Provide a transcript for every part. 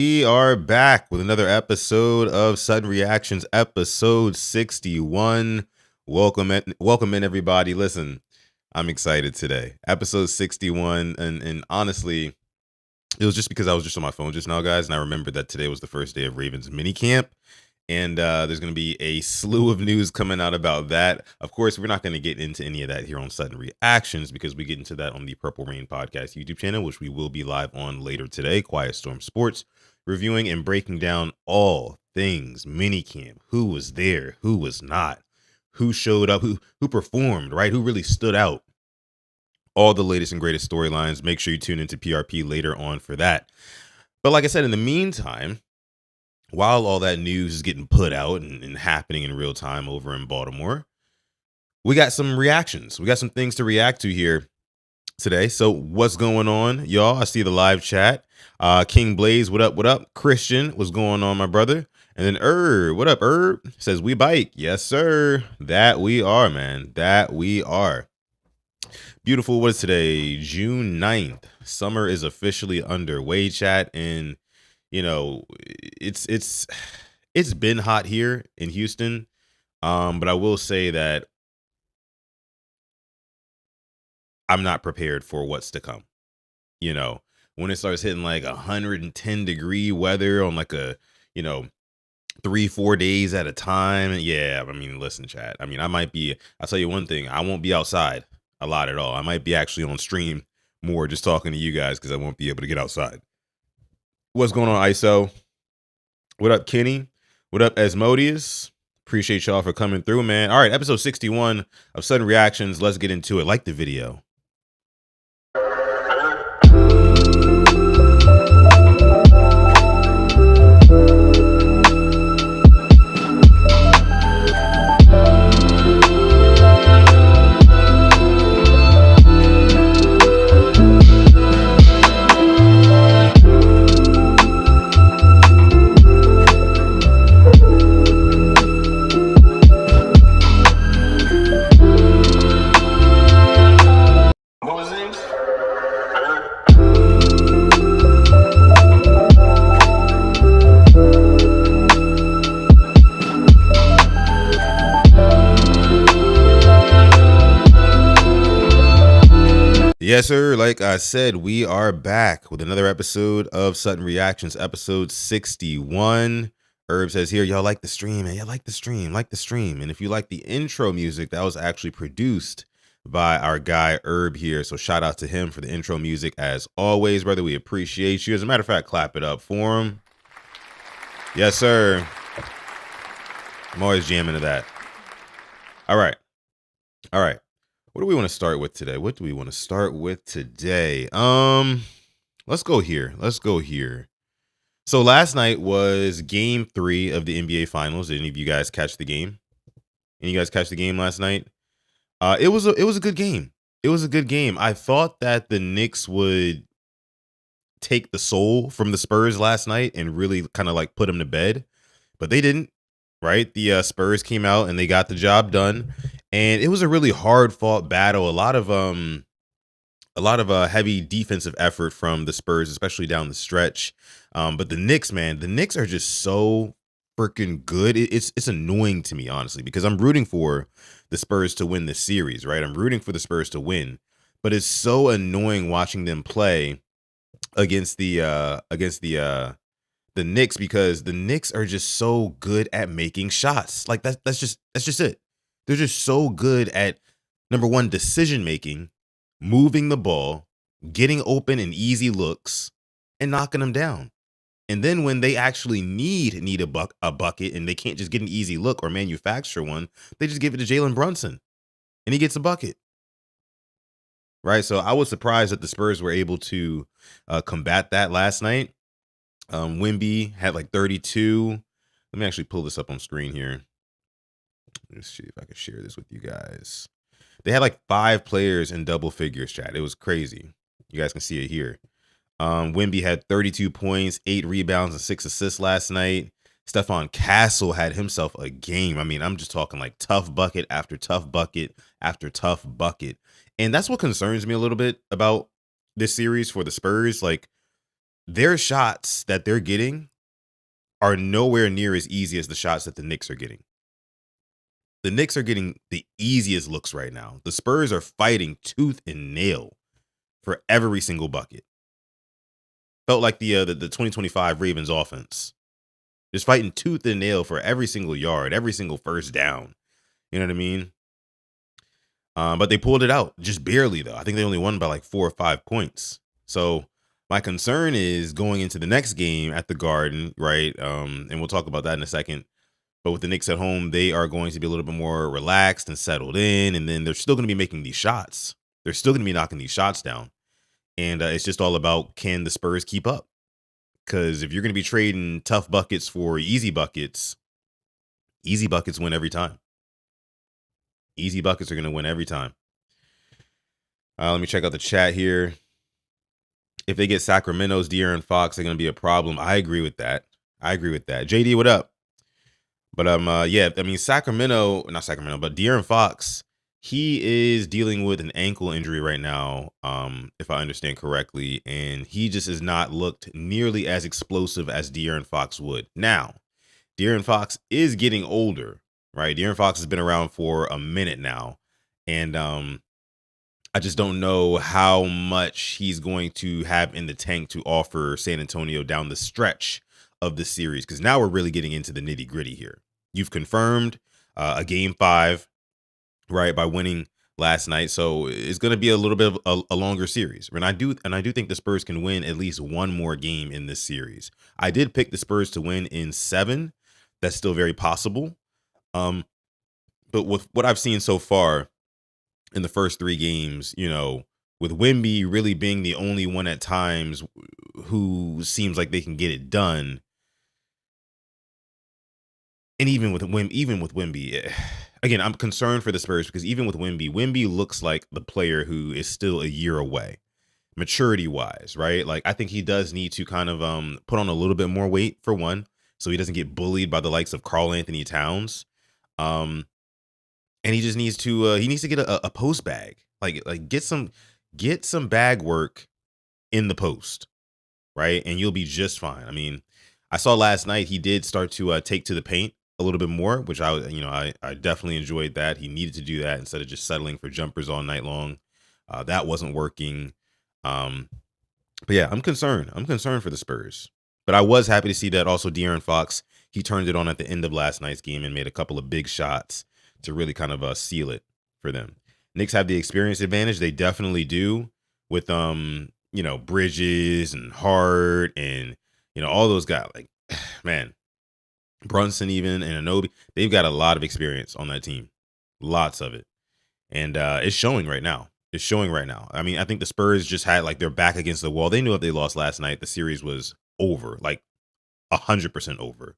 We are back with another episode of Sutton Reactions, episode 61. Welcome in everybody. Listen, I'm excited today. Episode 61, and honestly, it was just because I was just on my phone just now, guys, and I remembered that today was the first day of Ravens minicamp. And there's going to be a slew of news coming out about that. Of course, we're not going to get into any of that here on Sudden Reactions because we get into that on the Purple Rain Podcast YouTube channel, which we will be live on later today. Quiet Storm Sports, reviewing and breaking down all things minicamp. Who was there? Who was not? Who showed up? Who performed? Right? Who really stood out? All the latest and greatest storylines. Make sure you tune into PRP later on for that. But like I said, in the meantime, while all that news is getting put out and happening in real time over in Baltimore, we got some reactions. We got some things to react to here today. So what's going on, y'all? I see the live chat. King Blaze, what up? What up? Christian, what's going on, my brother? And then Herb, what up, Herb? Says we bike. Yes, sir. That we are, man. That we are. Beautiful. What is today? June 9th. Summer is officially underway, chat. And you know, it's been hot here in Houston. But I will say that I'm not prepared for what's to come. You know, when it starts hitting like 110-degree weather on like a, 3-4 days at a time. Yeah, I mean, listen, chat. I mean, I'll tell you one thing, I won't be outside a lot at all. I might be actually on stream more just talking to you guys because I won't be able to get outside. What's going on, ISO? What up, Kenny? What up, Asmodeus? Appreciate y'all for coming through, man. All right, episode 61 of Sudden Reactions. Let's get into it. Like the video. Yes, sir. Like I said, we are back with another episode of Sudden Reactions, episode 61. Herb says here, y'all like the stream, and y'all like the stream, like the stream. And if you like the intro music, that was actually produced by our guy Herb here. So shout out to him for the intro music as always, brother. We appreciate you. As a matter of fact, clap it up for him. Yes, sir. I'm always jamming to that. All right. All right. What do we want to start with today? What do we want to start with today? Let's go here. Let's go here. So last night was game 3 of the NBA Finals. Did any of you guys catch the game? Any of you guys catch the game last night? It was a good game. It was a good game. I thought that the Knicks would take the soul from the Spurs last night and really kind of like put them to bed, but they didn't. Right? The Spurs came out and they got the job done. And it was a really hard fought battle. A lot of heavy defensive effort from the Spurs, especially down the stretch. But the Knicks, man, the Knicks are just so freaking good. It's annoying to me, honestly, because I'm rooting for the Spurs to win this series, right? I'm rooting for the Spurs to win, but it's so annoying watching them play against the Knicks because the Knicks are just so good at making shots. Like that's just it. They're just so good at, number one, decision making, moving the ball, getting open and easy looks, and knocking them down. And then when they actually need a bucket and they can't just get an easy look or manufacture one, they just give it to Jalen Brunson, and he gets a bucket. Right? So I was surprised that the Spurs were able to combat that last night. Wemby had like 32. Let me actually pull this up on screen here. Let's see if I can share this with you guys. They had like 5 players in double figures, chat. It was crazy. You guys can see it here. Wemby had 32 points, 8 rebounds, and 6 assists last night. Stephon Castle had himself a game. I mean, I'm just talking like tough bucket after tough bucket after tough bucket. And that's what concerns me a little bit about this series for the Spurs. Like, their shots that they're getting are nowhere near as easy as the shots that the Knicks are getting. The Knicks are getting the easiest looks right now. The Spurs are fighting tooth and nail for every single bucket. Felt like the 2025 Ravens offense. Just fighting tooth and nail for every single yard, every single first down. You know what I mean? But they pulled it out just barely, though. I think they only won by like 4 or 5 points. So my concern is going into the next game at the Garden, right? And we'll talk about that in a second. But with the Knicks at home, they are going to be a little bit more relaxed and settled in. And then they're still going to be making these shots. They're still going to be knocking these shots down. And it's just all about, can the Spurs keep up? Because if you're going to be trading tough buckets for easy buckets win every time. Easy buckets are going to win every time. Let me check out the chat here. If they get Sacramento's De'Aaron Fox, they're going to be a problem. I agree with that. JD, what up? But yeah, I mean, not Sacramento, but De'Aaron Fox, he is dealing with an ankle injury right now, if I understand correctly, and he just has not looked nearly as explosive as De'Aaron Fox would. Now, De'Aaron Fox is getting older, right? De'Aaron Fox has been around for a minute now, and I just don't know how much he's going to have in the tank to offer San Antonio down the stretch of the series, because now we're really getting into the nitty gritty here. You've confirmed a game 5, right, by winning last night, so it's going to be a little bit of a longer series. And I do think the Spurs can win at least one more game in this series. I did pick the Spurs to win in 7. That's still very possible. But with what I've seen so far in the first 3 games, you know, with Wemby really being the only one at times who seems like they can get it done. And even with Wemby, again, I'm concerned for the Spurs because even with Wemby looks like the player who is still a year away, maturity-wise, right? Like, I think he does need to kind of put on a little bit more weight, for one, so he doesn't get bullied by the likes of Karl Anthony Towns. And he just needs to get a post bag, like get some bag work in the post, right? And you'll be just fine. I mean, I saw last night he did start to take to the paint a little bit more, which I definitely enjoyed that. He needed to do that instead of just settling for jumpers all night long. That wasn't working. But yeah, I'm concerned. I'm concerned for the Spurs. But I was happy to see that also De'Aaron Fox, he turned it on at the end of last night's game and made a couple of big shots to really kind of seal it for them. Knicks have the experience advantage. They definitely do, with Bridges and Hart and all those guys. Like, man, Brunson even and Anobi, they've got a lot of experience on that team. Lots of it. And it's showing right now. I mean, I think the Spurs just had like their back against the wall. They knew if they lost last night, the series was over, like 100% over.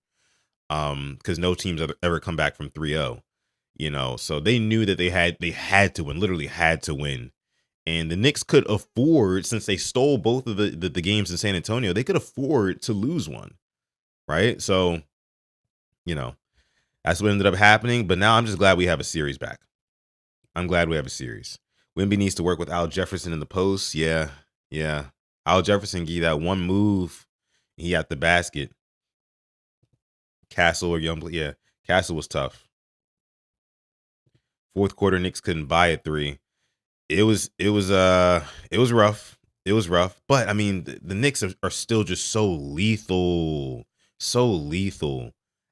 Because no teams ever come back from 3-0. So they knew that they had to win, literally had to win. And the Knicks could afford, since they stole both of the games in San Antonio, they could afford to lose one, right? So, that's what ended up happening. But now I'm just glad we have a series back. I'm glad we have a series. Wemby needs to work with Al Jefferson in the post. Yeah. Al Jefferson gave that one move. He at the basket. Castle or Youngblood. Yeah, Castle was tough. Fourth quarter, Knicks couldn't buy a 3. It was rough. It was rough. But I mean, the Knicks are still just so lethal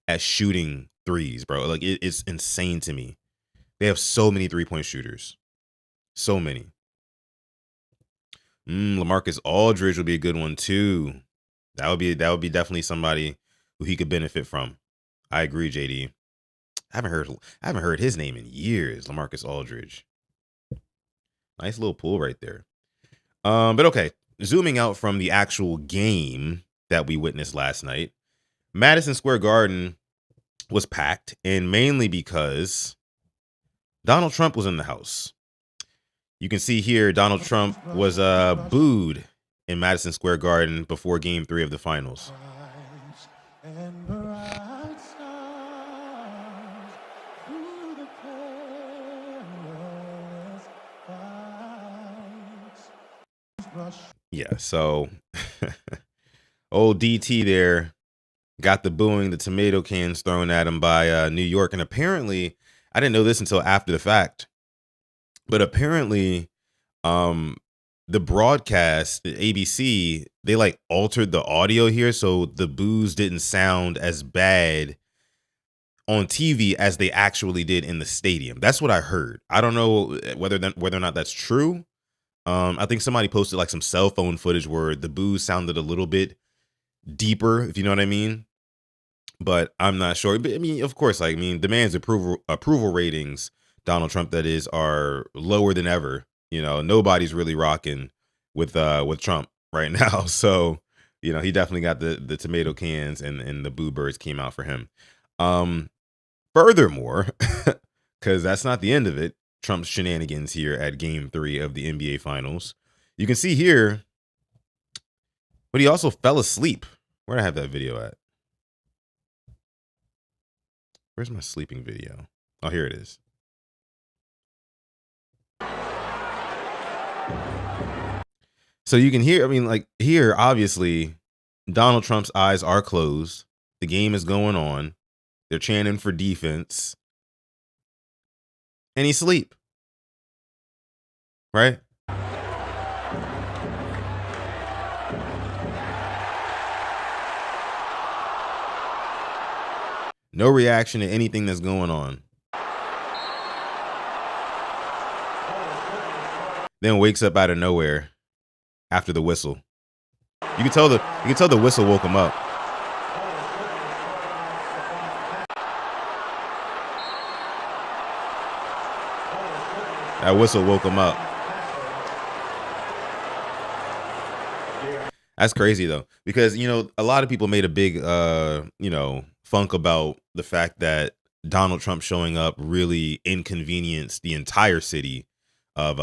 at shooting threes, bro. Like, it's insane to me. They have so many 3-point shooters. So many. LaMarcus Aldridge would be a good one too. That would be definitely somebody who he could benefit from. I agree, JD. I haven't heard his name in years, LaMarcus Aldridge. Nice little pull right there. But okay, zooming out from the actual game that we witnessed last night, Madison Square Garden was packed, and mainly because Donald Trump was in the house. You can see here Donald Trump was booed in Madison Square Garden before Game 3 of the finals. Yeah, so Old DT there got the booing, the tomato cans thrown at him by New York. And apparently, I didn't know this until after the fact, but apparently, um, the broadcast, the ABC, they like altered the audio here so the boos didn't sound as bad on TV as they actually did in the stadium. That's what I heard. I don't know whether or not that's true. I think somebody posted like some cell phone footage where the boos sounded a little bit deeper, if you know what I mean. But I'm not sure. But I mean, of course, like, I mean, the man's approval ratings, Donald Trump, that is, are lower than ever. You know, nobody's really rocking with Trump right now. So, you know, he definitely got the tomato cans, and the boo birds came out for him. Furthermore, because that's not the end of it, Trump's shenanigans here at Game 3 of the NBA Finals. You can see here, but he also fell asleep. Where did I have that video at? Where's my sleeping video? Oh, here it is. So you can hear, I mean, like here, obviously, Donald Trump's eyes are closed. The game is going on. They're chanting for defense. And he's asleep. Right? No reaction to anything that's going on. Then wakes up out of nowhere after the whistle. You can tell the whistle woke him up. That whistle woke him up. That's crazy though, because you know a lot of people made a big funk about the fact that Donald Trump showing up really inconvenienced the entire city of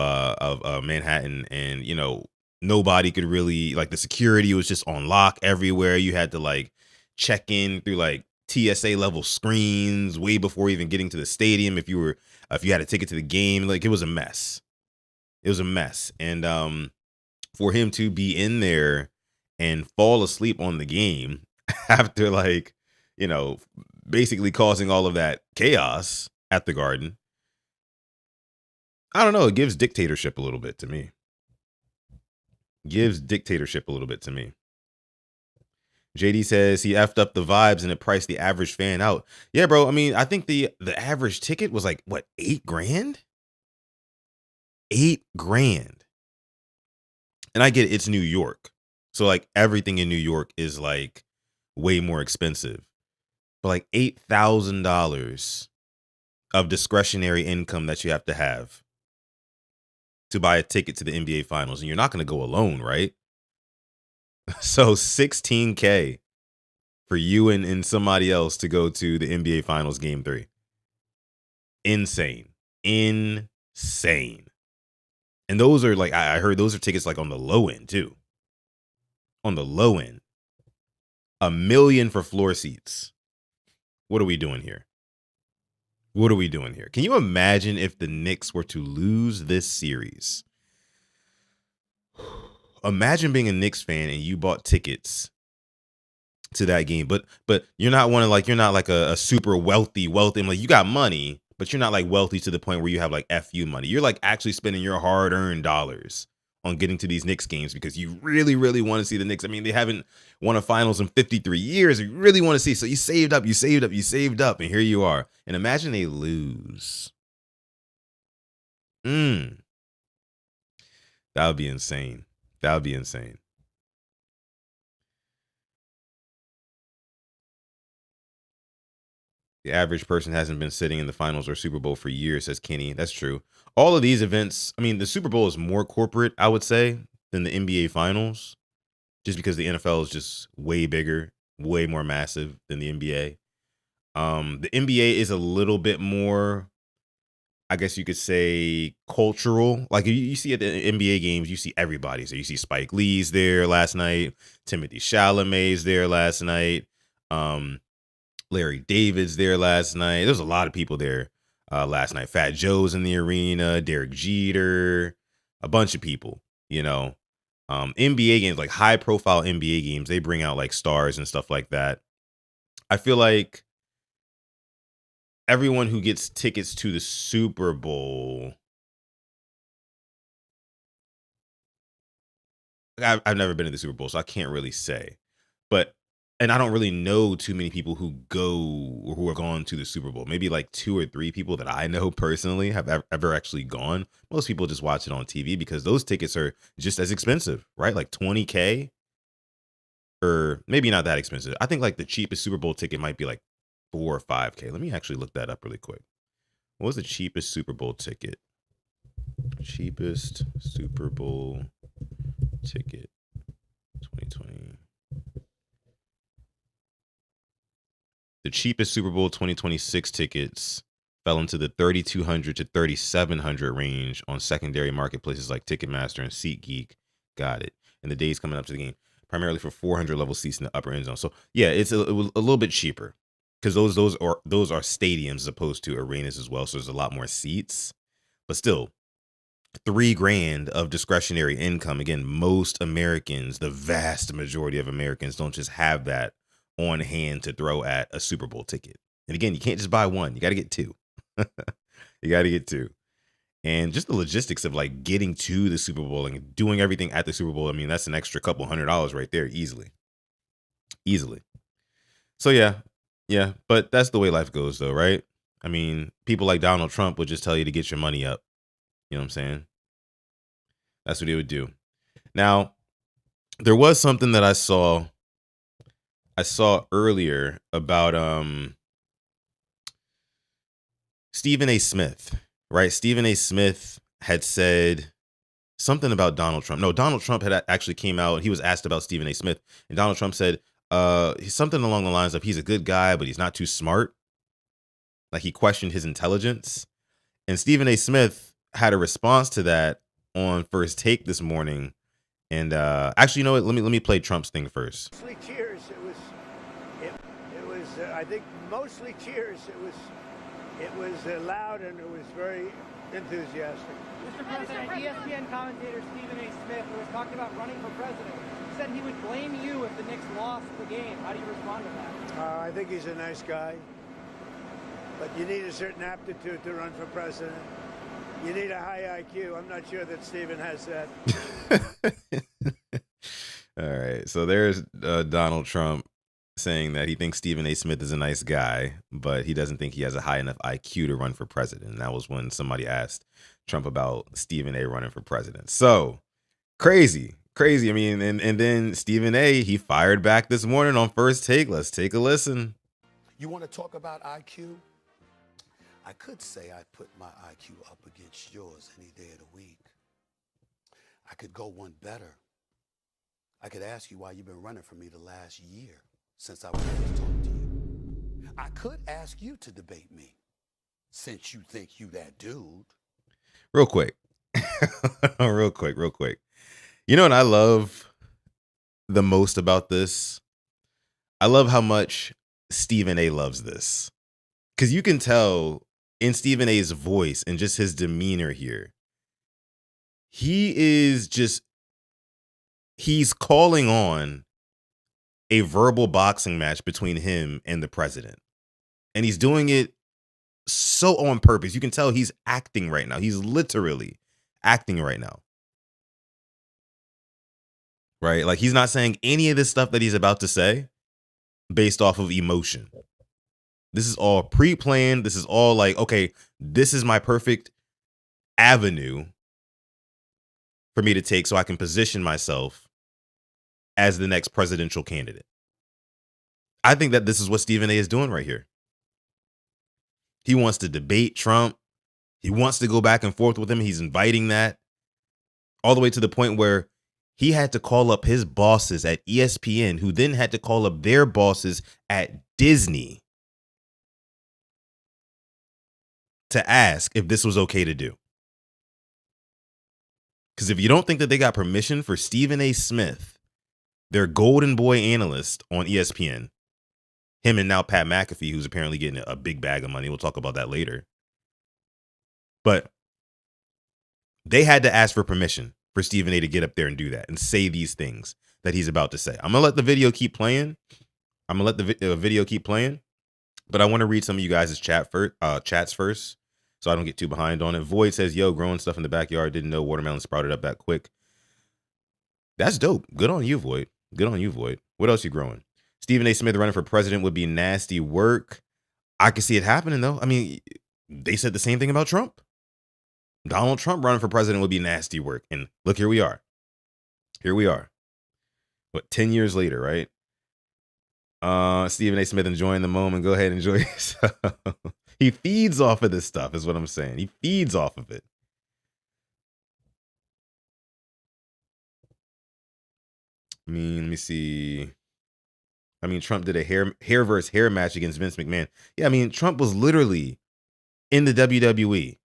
Manhattan, and you know nobody could really, like, the security was just on lock everywhere. You had to like check in through like TSA level screens way before even getting to the stadium if you had a ticket to the game. Like, it was a mess. It was a mess. And for him to be in there and fall asleep on the game after, like, you know, basically causing all of that chaos at the Garden, I don't know, it gives dictatorship a little bit to me. Gives dictatorship a little bit to me. JD says he effed up the vibes and it priced the average fan out. Yeah, bro. I mean, I think the average ticket was like, what, $8 grand? $8 grand. And I get it, it's New York. So like everything in New York is like way more expensive. But like $8,000 of discretionary income that you have to buy a ticket to the NBA Finals. And you're not going to go alone, right? So $16K for you and somebody else to go to the NBA Finals Game 3. Insane. Insane. And those are like, I heard those are tickets like on the low end too. On the low end. $1 million for floor seats. What are we doing here? What are we doing here? Can you imagine if the Knicks were to lose this series? Imagine being a Knicks fan and you bought tickets to that game, but you're not like a super wealthy, like, you got money, but you're not like wealthy to the point where you have like FU money. You're like actually spending your hard-earned dollars on getting to these Knicks games because you really, really want to see the Knicks. I mean, they haven't won a finals in 53 years. You really want to see. So you saved up, and here you are. And imagine they lose. That would be insane. That would be insane. The average person hasn't been sitting in the finals or Super Bowl for years, says Kenny. That's true. All of these events, I mean, the Super Bowl is more corporate, I would say, than the NBA Finals, just because the NFL is just way bigger, way more massive than the NBA. The NBA is a little bit more, I guess you could say, cultural. Like, you see at the NBA games, you see everybody. So you see Spike Lee's there last night. Timothy Chalamet's there last night. Larry David's there last night. There's a lot of people there last night. Fat Joe's in the arena. Derek Jeter. A bunch of people, you know. NBA games, like high profile NBA games, they bring out like stars and stuff like that. I feel like everyone who gets tickets to the Super Bowl, I've never been to the Super Bowl, so I can't really say. But and I don't really know too many people who go or who are gone to the Super Bowl. Maybe like 2 or 3 people that I know personally have ever actually gone. Most people just watch it on TV because those tickets are just as expensive, right? Like 20K, or maybe not that expensive. I think like the cheapest Super Bowl ticket might be like 4 or 5K. Let me actually look that up really quick. What was the cheapest Super Bowl ticket? Cheapest Super Bowl ticket 2020. The cheapest Super Bowl 2026 tickets fell into the 3,200 to 3,700 range on secondary marketplaces like Ticketmaster and SeatGeek. Got it. In the days coming up to the game, primarily for 400 level seats in the upper end zone. So yeah, it was a little bit cheaper because those are stadiums as opposed to arenas as well. So there's a lot more seats, but still, $3,000 of discretionary income. Again, most Americans, the vast majority of Americans, don't just have that on hand to throw at a Super Bowl ticket. And again, you can't just buy one. You got to get two. You got to get two. And just the logistics of like getting to the Super Bowl and doing everything at the Super Bowl. I mean, that's an extra couple $100 right there, easily. Easily. So yeah. But that's the way life goes, though, right? I mean, people like Donald Trump would just tell you to get your money up. You know what I'm saying? That's what he would do. Now, there was something that I saw earlier about Stephen A. Smith, right? Stephen A. Smith had said something about Donald Trump. No, Donald Trump had actually came out. He was asked about Stephen A. Smith, and Donald Trump said something along the lines of he's a good guy, but he's not too smart. Like he questioned his intelligence. And Stephen A. Smith had a response to that on First Take this morning. And actually, you know what? Let me play Trump's thing first. Mostly cheers. It was I think mostly cheers. It was loud and it was very enthusiastic. Mr. President, ESPN commentator Stephen A. Smith, who was talking about running for president, said he would blame you if the Knicks lost the game. How do you respond to that? I think he's a nice guy, but you need a certain aptitude to run for president. You need a high IQ. I'm not sure that Stephen has that. All right. So there's Donald Trump saying that he thinks Stephen A. Smith is a nice guy, but he doesn't think he has a high enough IQ to run for president. And that was when somebody asked Trump about Stephen A. running for president. So crazy. I mean, and then Stephen A., he fired back this morning on First Take. Let's take a listen. You want to talk about IQ? I could say I put my IQ up against yours any day of the week. I could go one better. I could ask you why you've been running for me the last year since I was able to talk to you. I could ask you to debate me since you think you that dude. Real quick. Real quick. You know what I love the most about this? I love how much Stephen A. loves this. Because you can tell in Stephen A.'s voice and just his demeanor here, he's calling on a verbal boxing match between him and the president. And he's doing it so on purpose. You can tell he's acting right now. He's literally acting right now. Right? Like he's not saying any of this stuff that he's about to say based off of emotion. This is all pre-planned. This is all like, okay, this is my perfect avenue for me to take so I can position myself as the next presidential candidate. I think that this is what Stephen A. is doing right here. He wants to debate Trump. He wants to go back and forth with him. He's inviting that all the way to the point where he had to call up his bosses at ESPN, who then had to call up their bosses at Disney to ask if this was okay to do. Because if you don't think that they got permission for Stephen A. Smith, their golden boy analyst on ESPN, him and now Pat McAfee, who's apparently getting a big bag of money. We'll talk about that later. But they had to ask for permission for Stephen A to get up there and do that and say these things that he's about to say. I'm gonna let the video keep playing. Video keep playing, but I want to read some of you guys' chats first, so I don't get too behind on it. Void says, "Yo, growing stuff in the backyard. Didn't know watermelon sprouted up that quick." That's dope. Good on you, Void. Good on you, Void. What else you growing? Stephen A. Smith running for president would be nasty work. I can see it happening, though. I mean, they said the same thing about Trump. Donald Trump running for president would be nasty work. And look, here we are. Here we are. What, 10 years later, right? Stephen A. Smith enjoying the moment. Go ahead and enjoy yourself. He feeds off of this stuff, is what I'm saying. He feeds off of it. I mean, let me see. I mean, Trump did a hair versus hair match against Vince McMahon. Yeah, I mean, Trump was literally in the WWE.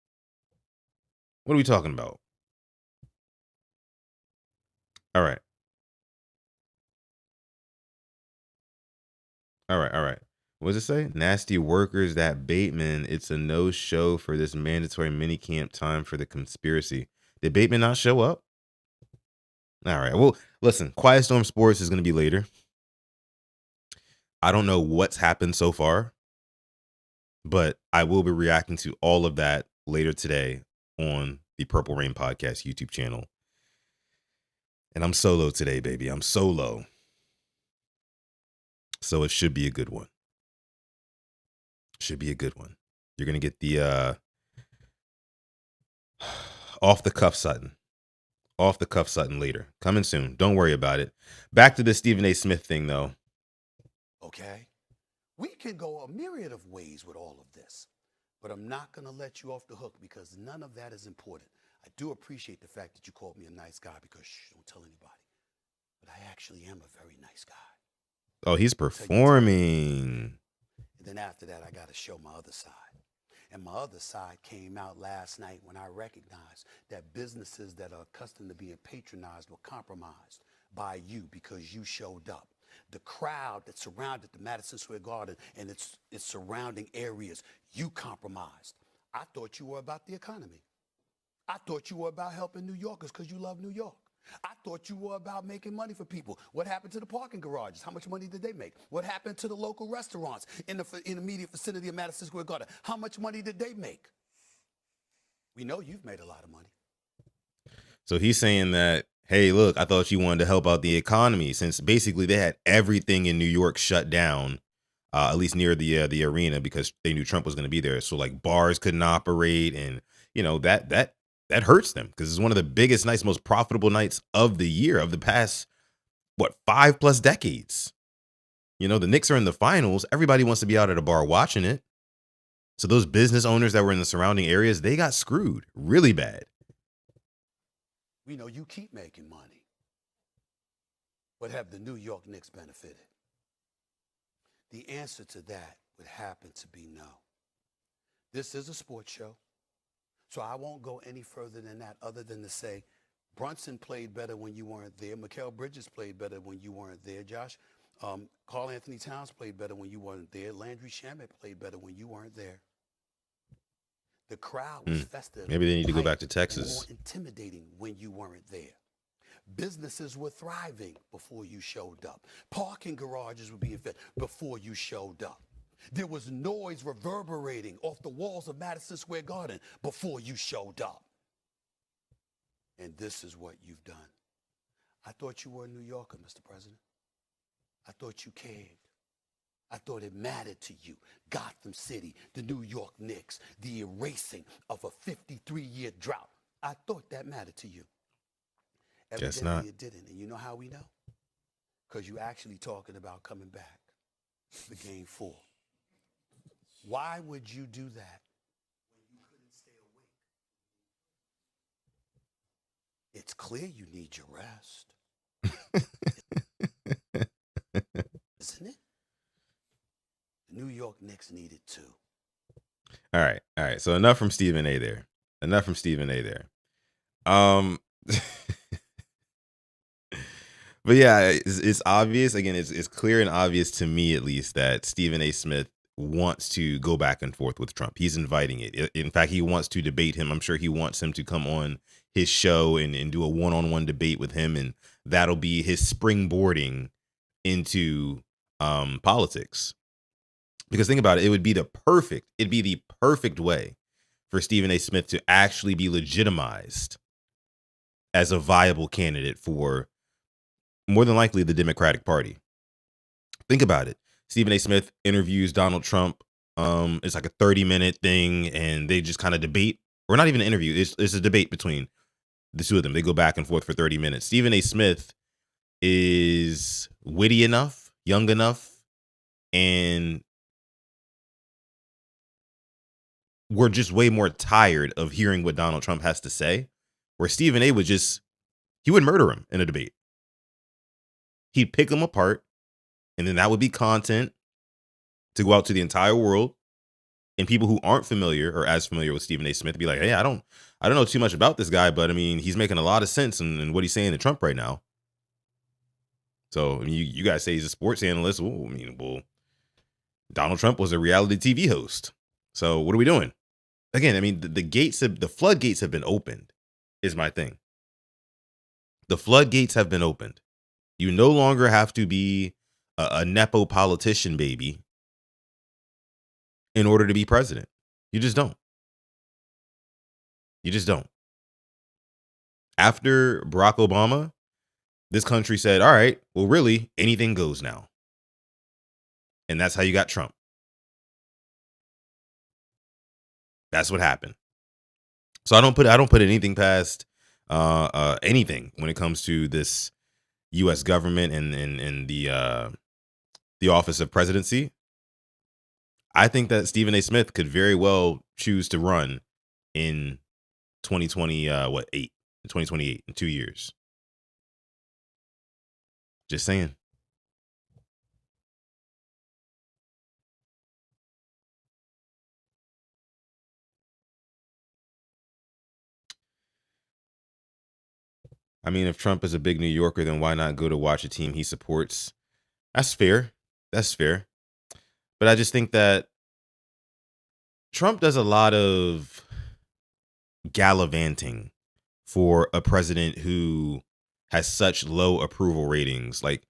What are we talking about? All right. All right. What does it say? Nasty workers, that Bateman. It's a no-show for this mandatory minicamp time for the conspiracy. Did Bateman not show up? All right. Well, listen, Quiet Storm Sports is going to be later. I don't know what's happened so far, but I will be reacting to all of that later today on the Purple Rain Podcast YouTube channel. And I'm solo today, baby. I'm solo. So it should be a good one. Should be a good one. You're going to get the off the cuff Sutton. Off the cuff Sutton later. Coming soon. Don't worry about it. Back to the Stephen A. Smith thing, though. Okay? We can go a myriad of ways with all of this, but I'm not going to let you off the hook because none of that is important. I do appreciate the fact that you called me a nice guy because, don't tell anybody, but I actually am a very nice guy. Oh, he's performing. And then after that, I got to show my other side. And my other side came out last night when I recognized that businesses that are accustomed to being patronized were compromised by you because you showed up. The crowd that surrounded the Madison Square Garden and its surrounding areas, you compromised. I thought you were about the economy. I thought you were about helping New Yorkers because you love New York. I thought you were about making money for people. What happened to the parking garages? How much money did they make? What happened to the local restaurants in the immediate vicinity of Madison Square Garden? How much money did they make? We know you've made a lot of money. So he's saying that, hey, look, I thought you wanted to help out the economy since basically they had everything in New York shut down, at least near the arena because they knew Trump was going to be there. So like bars couldn't operate and, you know, that hurts them because it's one of the biggest nights, most profitable nights of the year of the past, 5+ decades. You know, the Knicks are in the finals. Everybody wants to be out at a bar watching it. So those business owners that were in the surrounding areas, they got screwed really bad. We know you keep making money. But have the New York Knicks benefited? The answer to that would happen to be no. This is a sports show. So I won't go any further than that other than to say Brunson played better when you weren't there. Mikal Bridges played better when you weren't there, Josh. Karl Anthony Towns played better when you weren't there. Landry Shamet played better when you weren't there. The crowd was festive. Maybe they need to go back to Texas. More intimidating when you weren't there. Businesses were thriving before you showed up. Parking garages were being fed before you showed up. There was noise reverberating off the walls of Madison Square Garden before you showed up. And this is what you've done. I thought you were a New Yorker, Mr. President. I thought you cared. I thought it mattered to you. Gotham City, the New York Knicks, the erasing of a 53-year drought. I thought that mattered to you. Guess not. It didn't. And you know how we know? Because you're actually talking about coming back for Game 4. Why would you do that when you couldn't stay awake? It's clear you need your rest. Isn't it? The New York Knicks need it too. All right. So enough from Stephen A. there. But yeah, it's obvious. Again, it's clear and obvious to me, at least, that Stephen A. Smith wants to go back and forth with Trump. He's inviting it. In fact, he wants to debate him. I'm sure he wants him to come on his show and do a one-on-one debate with him, and that'll be his springboarding into politics. Because think about it, it'd be the perfect way for Stephen A. Smith to actually be legitimized as a viable candidate for more than likely the Democratic Party. Think about it. Stephen A. Smith interviews Donald Trump. It's like a 30-minute thing, and they just kind of debate, or not even an interview. It's a debate between the two of them. They go back and forth for 30 minutes. Stephen A. Smith is witty enough, young enough, and we're just way more tired of hearing what Donald Trump has to say, where Stephen A. he would murder him in a debate. He'd pick him apart, and then that would be content to go out to the entire world. And people who aren't familiar or as familiar with Stephen A. Smith be like, hey, I don't know too much about this guy, but I mean, he's making a lot of sense in what he's saying to Trump right now. So I mean, you guys say he's a sports analyst. Well, Donald Trump was a reality TV host. So what are we doing? Again, I mean, the floodgates have been opened, is my thing. The floodgates have been opened. You no longer have to be a Nepo politician, baby, in order to be president. You just don't. You just don't. After Barack Obama, this country said, all right, well, really, anything goes now. And that's how you got Trump. That's what happened. So I don't put anything past anything when it comes to this U.S. government and the office of presidency. I think that Stephen A. Smith could very well choose to run in 2028, in 2 years. Just saying. I mean, if Trump is a big New Yorker, then why not go to watch a team he supports? That's fair. That's fair. But I just think that Trump does a lot of gallivanting for a president who has such low approval ratings. Like,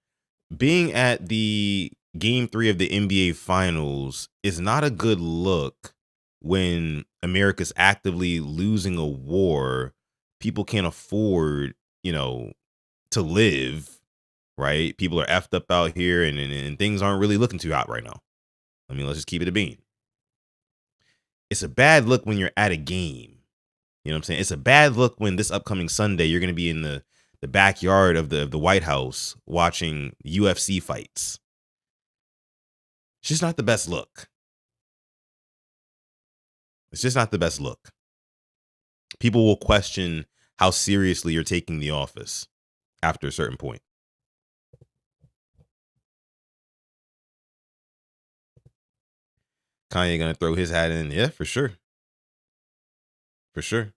being at the game 3 of the NBA finals is not a good look when America's actively losing a war. People can't afford, to live, right? People are effed up out here, and things aren't really looking too hot right now. I mean, let's just keep it a bean. It's a bad look when you're at a game. You know what I'm saying? It's a bad look when this upcoming Sunday you're going to be in the backyard of the White House watching UFC fights. It's just not the best look. It's just not the best look. People will question how seriously you're taking the office after a certain point. Kanye gonna throw his hat in? Yeah, for sure. For sure.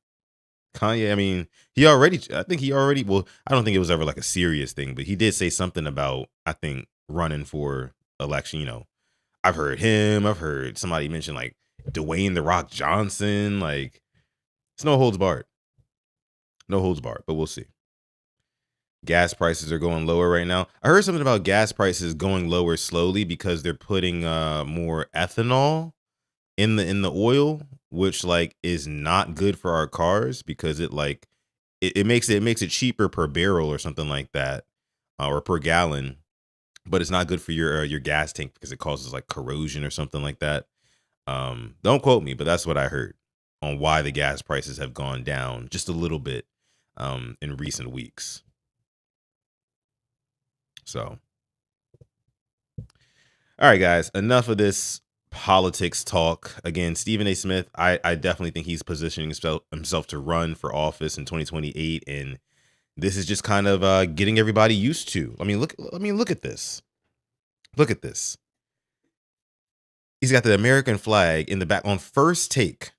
Kanye, I mean, well, I don't think it was ever like a serious thing, but he did say something about, I think, running for election. I've heard somebody mention like Dwayne The Rock Johnson. Like, it's no holds barred. No holds barred, but we'll see. Gas prices are going lower right now. I heard something about gas prices going lower slowly because they're putting more ethanol in the oil, which like is not good for our cars because it makes it cheaper per barrel or something like that, or per gallon, but it's not good for your gas tank because it causes like corrosion or something like that. Don't quote me, but that's what I heard on why the gas prices have gone down just a little bit in recent weeks. So, all right, guys, enough of this politics talk. Again, Stephen A. Smith, I definitely think he's positioning himself to run for office in 2028, and this is just kind of getting everybody used to. I mean, look at this. Look at this. He's got the American flag in the back on first take.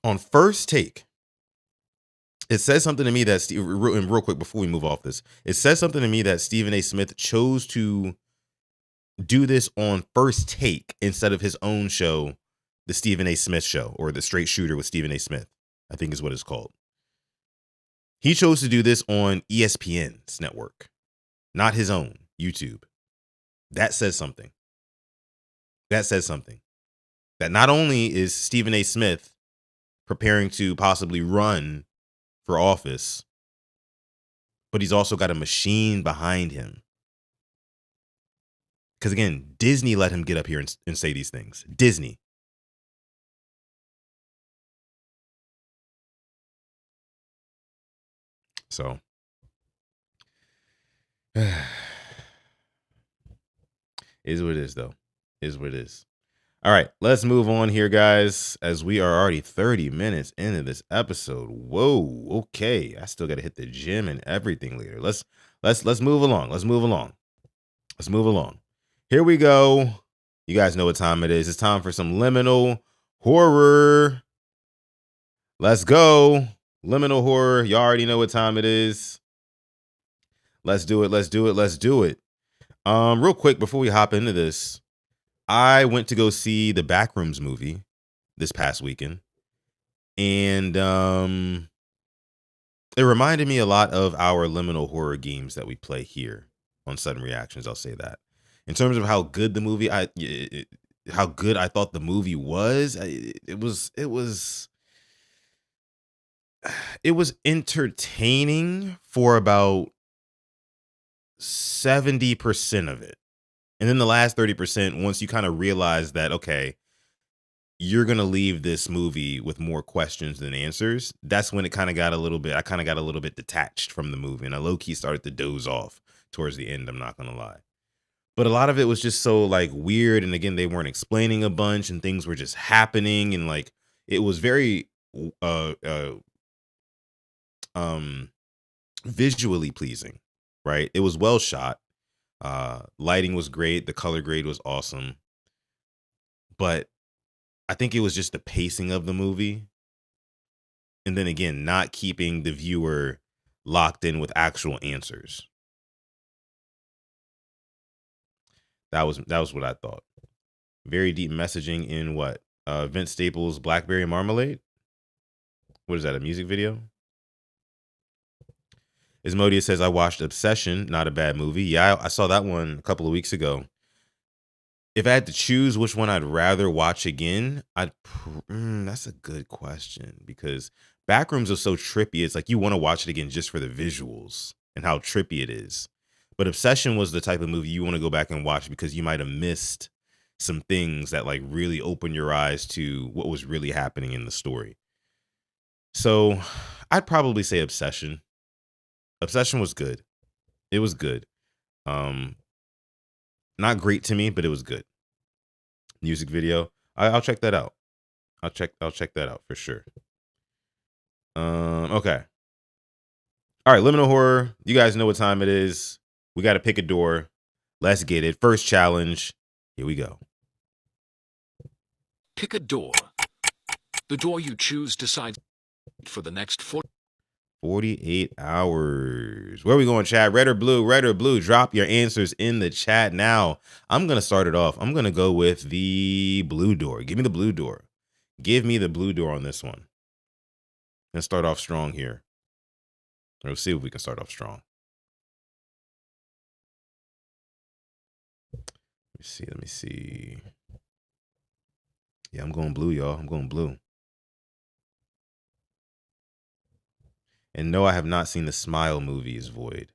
On first take. It says something to me that real quick before we move off this. It says something to me that Stephen A. Smith chose to do this on first take instead of his own show, the Stephen A. Smith Show, or the Straight Shooter with Stephen A. Smith. I think is what it's called. He chose to do this on ESPN's network, not his own YouTube. That says something. That says something. That not only is Stephen A. Smith preparing to possibly run for office, but he's also got a machine behind him. Because again, Disney let him get up here and say these things. Disney. So, is what it is, though. Is what it is. All right, let's move on here, guys, as we are already 30 minutes into this episode. Whoa, okay. I still got to hit the gym and everything later. Let's move along. Let's move along. Let's move along. Here we go. You guys know what time it is. It's time for some liminal horror. Let's go. Liminal horror. You already know what time it is. Let's do it. Let's do it. Let's do it. Real quick before we hop into this, I went to go see the Backrooms movie this past weekend, and it reminded me a lot of our liminal horror games that we play here on Sudden Reactions. I'll say that. In terms of how good the movie, how good I thought the movie was, it was entertaining for about 70% of it. And then the last 30%, once you kind of realize that, okay, you're going to leave this movie with more questions than answers, that's when it kind of got a little bit detached from the movie. And I low-key started to doze off towards the end, I'm not going to lie. But a lot of it was just so like weird. And again, they weren't explaining a bunch and things were just happening. And like, it was very visually pleasing, right? It was well shot. Lighting was great. The color grade was awesome. But I think it was just the pacing of the movie. And then again, not keeping the viewer locked in with actual answers. That was what I thought. Very deep messaging in what? Vince Staples' Blackberry Marmalade? What is that, a music video? Ismodius says, I watched Obsession, not a bad movie. Yeah, I saw that one a couple of weeks ago. If I had to choose which one I'd rather watch again, that's a good question, because Backrooms was so trippy. It's like you want to watch it again just for the visuals and how trippy it is. But Obsession was the type of movie you want to go back and watch because you might have missed some things that like really open your eyes to what was really happening in the story. So I'd probably say Obsession. Obsession was good. It was good. Not great to me, but it was good. Music video. I'll check that out. I'll check that out for sure. Okay. All right, liminal horror. You guys know what time it is. We got to pick a door. Let's get it. First challenge. Here we go. Pick a door. The door you choose decides for the next 48 hours. Where are we going, chat? Red or blue? Red or blue? Drop your answers in the chat now. I'm going to start it off. I'm going to go with the blue door. Give me the blue door. Give me the blue door on this one. Let's start off strong here. We'll see if we can start off strong. Let me see. Yeah, I'm going blue, y'all. I'm going blue. And no, I have not seen the Smile movies, Void.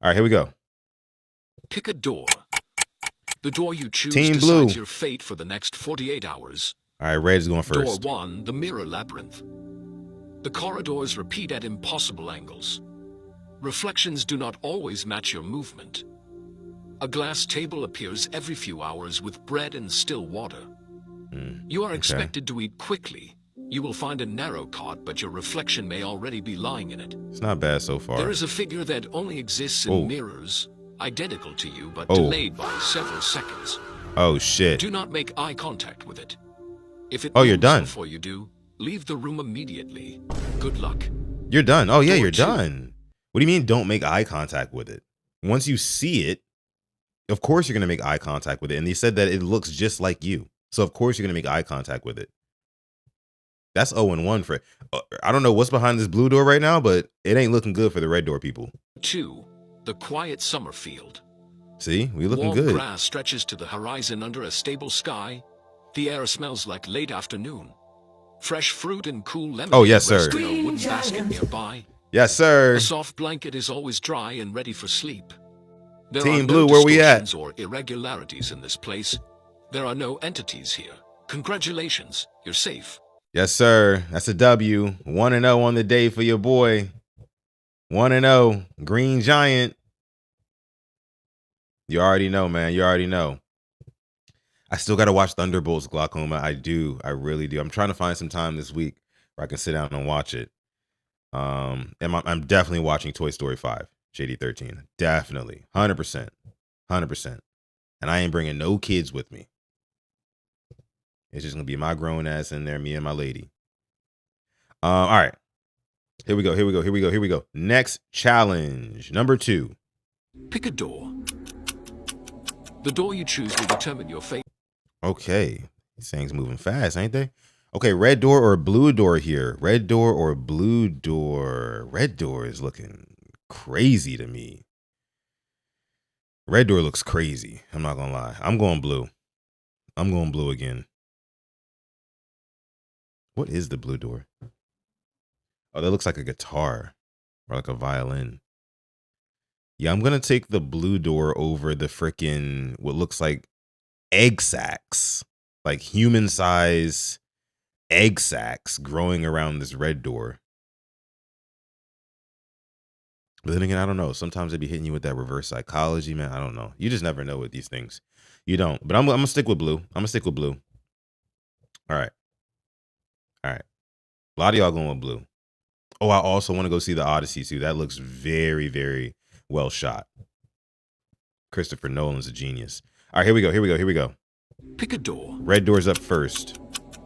All right, here we go. Pick a door. The door you choose Team decides blue. your fate for the next 48 hours. All right, Red's going first. Door 1, the mirror labyrinth. The corridors repeat at impossible angles. Reflections do not always match your movement. A glass table appears every few hours with bread and still water. You are expected to eat quickly. You will find a narrow cot, but your reflection may already be lying in it. It's not bad so far. There is a figure that only exists in mirrors, identical to you, but delayed by several seconds. Oh, shit. Do not make eye contact with it. If it you're done. before you do, leave the room immediately. Good luck. You're done. Oh, yeah, Door you're 2. done. What do you mean don't make eye contact with it? Once you see it, of course you're going to make eye contact with it. And they said that it looks just like you. So, of course, you're going to make eye contact with it. That's 0-1 for. I don't know what's behind this blue door right now, but it ain't looking good for the red door people. 2. The quiet summer field. See, we looking Warm good. grass stretches to the horizon under a stable sky. The air smells like late afternoon. Fresh fruit and cool lemonade. Oh, yes, sir. rest in a wooden basket nearby. Yes, sir. A soft blanket is always dry and ready for sleep. There Team are Blue, no where we at? distortions or irregularities in this place. There are no entities here. Congratulations, you're safe. Yes, sir. That's a W. 1-0 on the day for your boy. 1-0. Green Giant. You already know, man. You already know. I still got to watch Thunderbolts, Glaucoma. I do. I really do. I'm trying to find some time this week where I can sit down and watch it. And I'm definitely watching Toy Story 5, JD13. Definitely. 100%. 100%. And I ain't bringing no kids with me. It's just going to be my grown ass in there, me and my lady. All right. Here we go. Next challenge. Number 2. Pick a door. The door you choose will determine your fate. Okay. These things moving fast, ain't they? Okay, red door or blue door here? Red door or blue door? Red door is looking crazy to me. Red door looks crazy. I'm not going to lie. I'm going blue. I'm going blue again. What is the blue door? Oh, that looks like a guitar or like a violin. Yeah, I'm going to take the blue door over the freaking what looks like egg sacs, like human size egg sacs growing around this red door. But then again, I don't know. Sometimes they be hitting you with that reverse psychology, man. I don't know. You just never know with these things. You don't. But I'm going to stick with blue. I'm going to stick with blue. All right. All right. A lot of y'all going with blue. Oh, I also want to go see the Odyssey too. That looks very, very well shot. Christopher Nolan's a genius. All right, here we go. Pick a door. Red door's up first.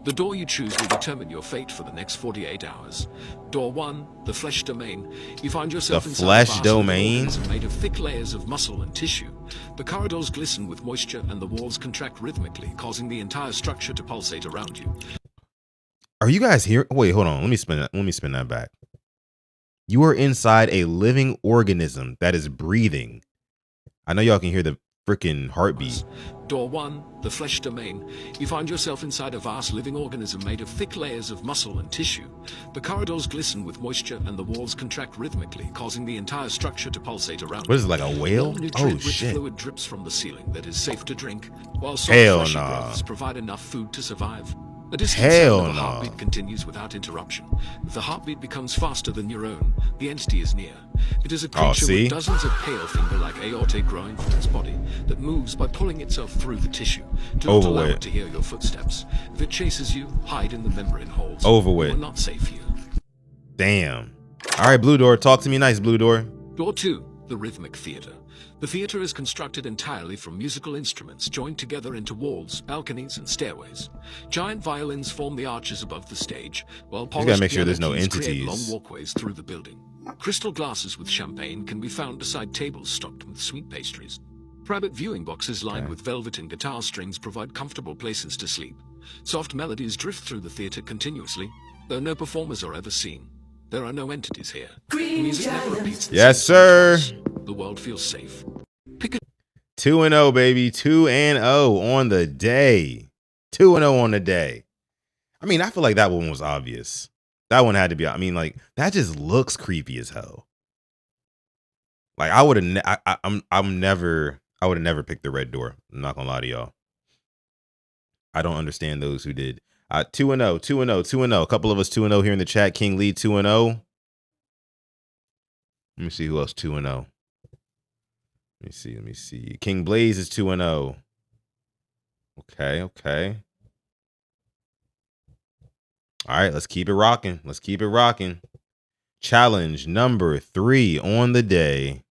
The door you choose will determine your fate for the next 48 hours. Door 1, the flesh domain. You find yourself The inside flesh a vast domain? organism made of thick layers of muscle and tissue. The corridors glisten with moisture and the walls contract rhythmically, causing the entire structure to pulsate around you. Are you guys here? Wait, hold on. Let me spin that back. You are inside a living organism that is breathing. I know y'all can hear the freaking heartbeat. Door 1, the flesh domain. You find yourself inside a vast living organism made of thick layers of muscle and tissue. The corridors glisten with moisture and the walls contract rhythmically, causing the entire structure to pulsate around. What is it, like a whale? Warm, Oh, nutrient-rich shit. fluid drips from the ceiling that is safe to drink, while soft Hell fleshy nah. growths provide enough food to survive. A distant Hell sound of a nah. heartbeat continues without interruption. If the heartbeat becomes faster than your own, the entity is near. It is a creature see? with dozens of pale finger-like aortae growing from its body that moves by pulling itself through the tissue. Do not allow Overweight. it to hear your footsteps. If it chases you, hide in the membrane holes. Overweight. You are not safe here. Damn. All right, blue door. Talk to me nice, blue door. Door 2, the rhythmic theater. The theater is constructed entirely from musical instruments joined together into walls, balconies, and stairways. Giant violins form the arches above the stage, while gotta polished make sure there's no piano keys create entities. long walkways through the building. Crystal glasses with champagne can be found beside tables stocked with sweet pastries. Private viewing boxes lined with velvet and guitar strings provide comfortable places to sleep. Soft melodies drift through the theater continuously, though no performers are ever seen. There are no entities here. Music never repeats the Yes, same sir. song twice. The world feels safe. Pick a 2-0, baby. 2-0 on the day. 2-0 on the day. I mean, I feel like that one was obvious. That one had to be. I mean, like, that just looks creepy as hell. Like, I would have. I would have never picked the red door. I'm not gonna lie to y'all. I don't understand those who did. 2-0, 2-0, 2-0. A couple of us 2-0 here in the chat. King Lee 2-0. Let me see who else 2-0. Let me see. King Blaze is 2-0. Okay. All right, let's keep it rocking. Challenge number 3 on the day.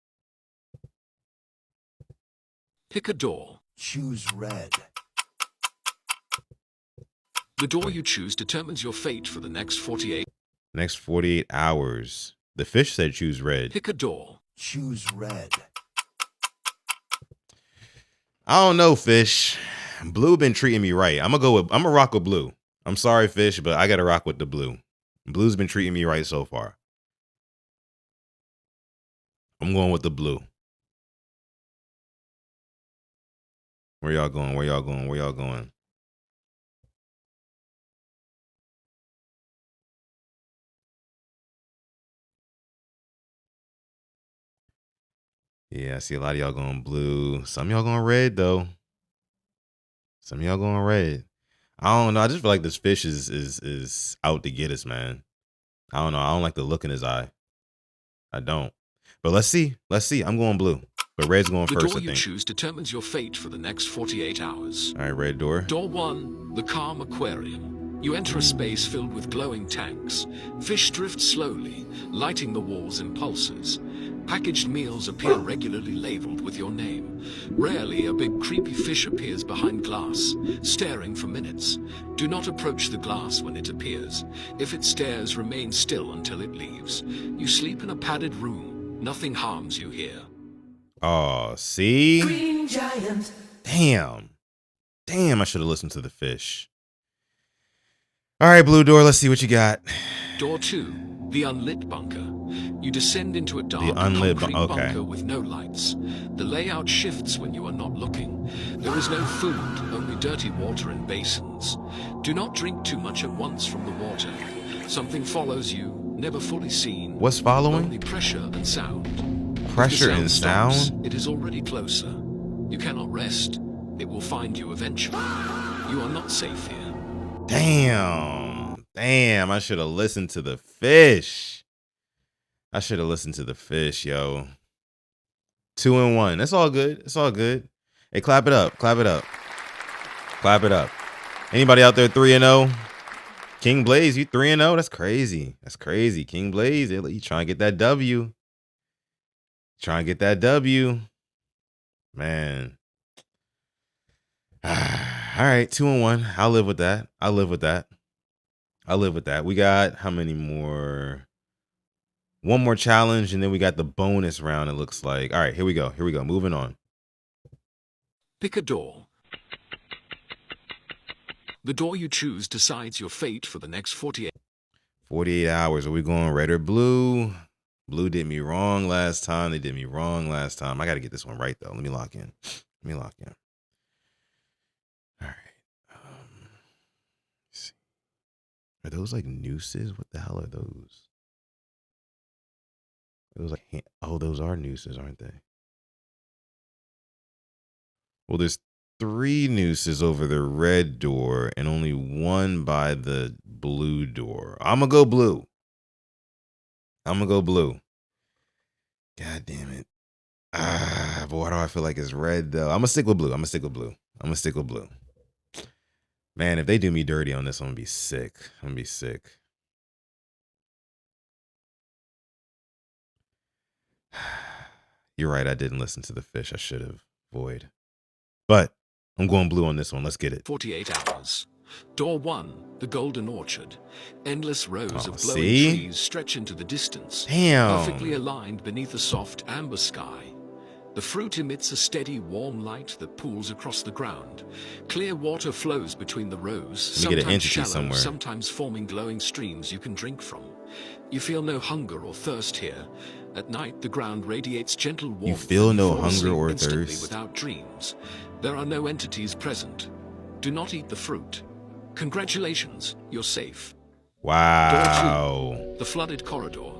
Pick a door. Choose red. The door you choose determines your fate for the next 48. Next 48 hours. The fish said choose red. Pick a door. Choose red. I don't know, fish. Blue been treating me right. I'm gonna rock with blue. I'm sorry, fish, but I got to rock with the blue. Blue's been treating me right so far. I'm going with the blue. Where y'all going? Where y'all going? Where y'all going? Yeah, I see a lot of y'all going blue. Some of y'all going red, though. Some of y'all going red. I don't know. I just feel like this fish is out to get us, man. I don't know. I don't like the look in his eye. I don't. But let's see. Let's see. I'm going blue. But red's going first, I The door you think. choose determines your fate for the next 48 hours. All right, red door. Door 1, the calm aquarium. You enter a space filled with glowing tanks. Fish drift slowly, lighting the walls in pulses. Packaged meals appear regularly labeled with your name. Rarely a big creepy fish appears behind glass, staring for minutes. Do not approach the glass when it appears. If it stares, remain still until it leaves. You sleep in a padded room. Nothing harms you here. Oh, see? Green giant. Damn. Damn, I should have listened to the fish. All right, blue door, let's see what you got. Door 2, the unlit bunker. You descend into a dark unlit concrete okay. bunker with no lights. The layout shifts when you are not looking. There is no food, only dirty water in basins. Do not drink too much at once from the water. Something follows you, never fully seen. What's following? Only pressure and sound. Pressure and Stops, sound? it is already closer. You cannot rest. It will find you eventually. You are not safe here. Damn. Damn, I should have listened to the fish. I should have listened to the fish, yo. 2 and 1. That's all good. It's all good. Hey, clap it up. Clap it up. Clap it up. Anybody out there 3 and 0? King Blaze, you 3 and 0? That's crazy. That's crazy. King Blaze, you trying to get that W. Trying to get that W. Man. All right, 2 and 1. I'll live with that. I'll live with that. I'll live with that. We got how many more? One more challenge, and then we got the bonus round, it looks like. All right, here we go. Here we go. Moving on. Pick a door. The door you choose decides your fate for the next 48 hours. Are we going red or blue? Blue did me wrong last time. They did me wrong last time. I got to get this one right, though. Let me lock in. Let me lock in. All right. Let's see. Are those like nooses? What the hell are those? Those like, oh, those are nooses, aren't they? Well, there's 3 nooses over the red door and only 1 by the blue door. I'm going to go blue. I'm going to go blue. God damn it. But why do I feel like it's red, though? I'm going to stick with blue. I'm going to stick with blue. I'm going to stick with blue. Man, if they do me dirty on this, I'm going to be sick. I'm going to be sick. You're right. I didn't listen to the fish. I should have. Void. But I'm going blue on this one. Let's get it. 48 hours. Door 1, the Golden Orchard. Endless rows of glowing see? trees stretch into the distance. Damn. Perfectly aligned beneath a soft amber sky. The fruit emits a steady, warm light that pools across the ground. Clear water flows between the rows, Let me get an sometimes entity shallow, somewhere. sometimes forming glowing streams you can drink from. You feel no hunger or thirst here. At night, the ground radiates gentle warmth. You feel and no fall hunger asleep or instantly thirst? without dreams. There are no entities present. Do not eat the fruit. Congratulations, you're safe. Wow. Door 2, the flooded corridor.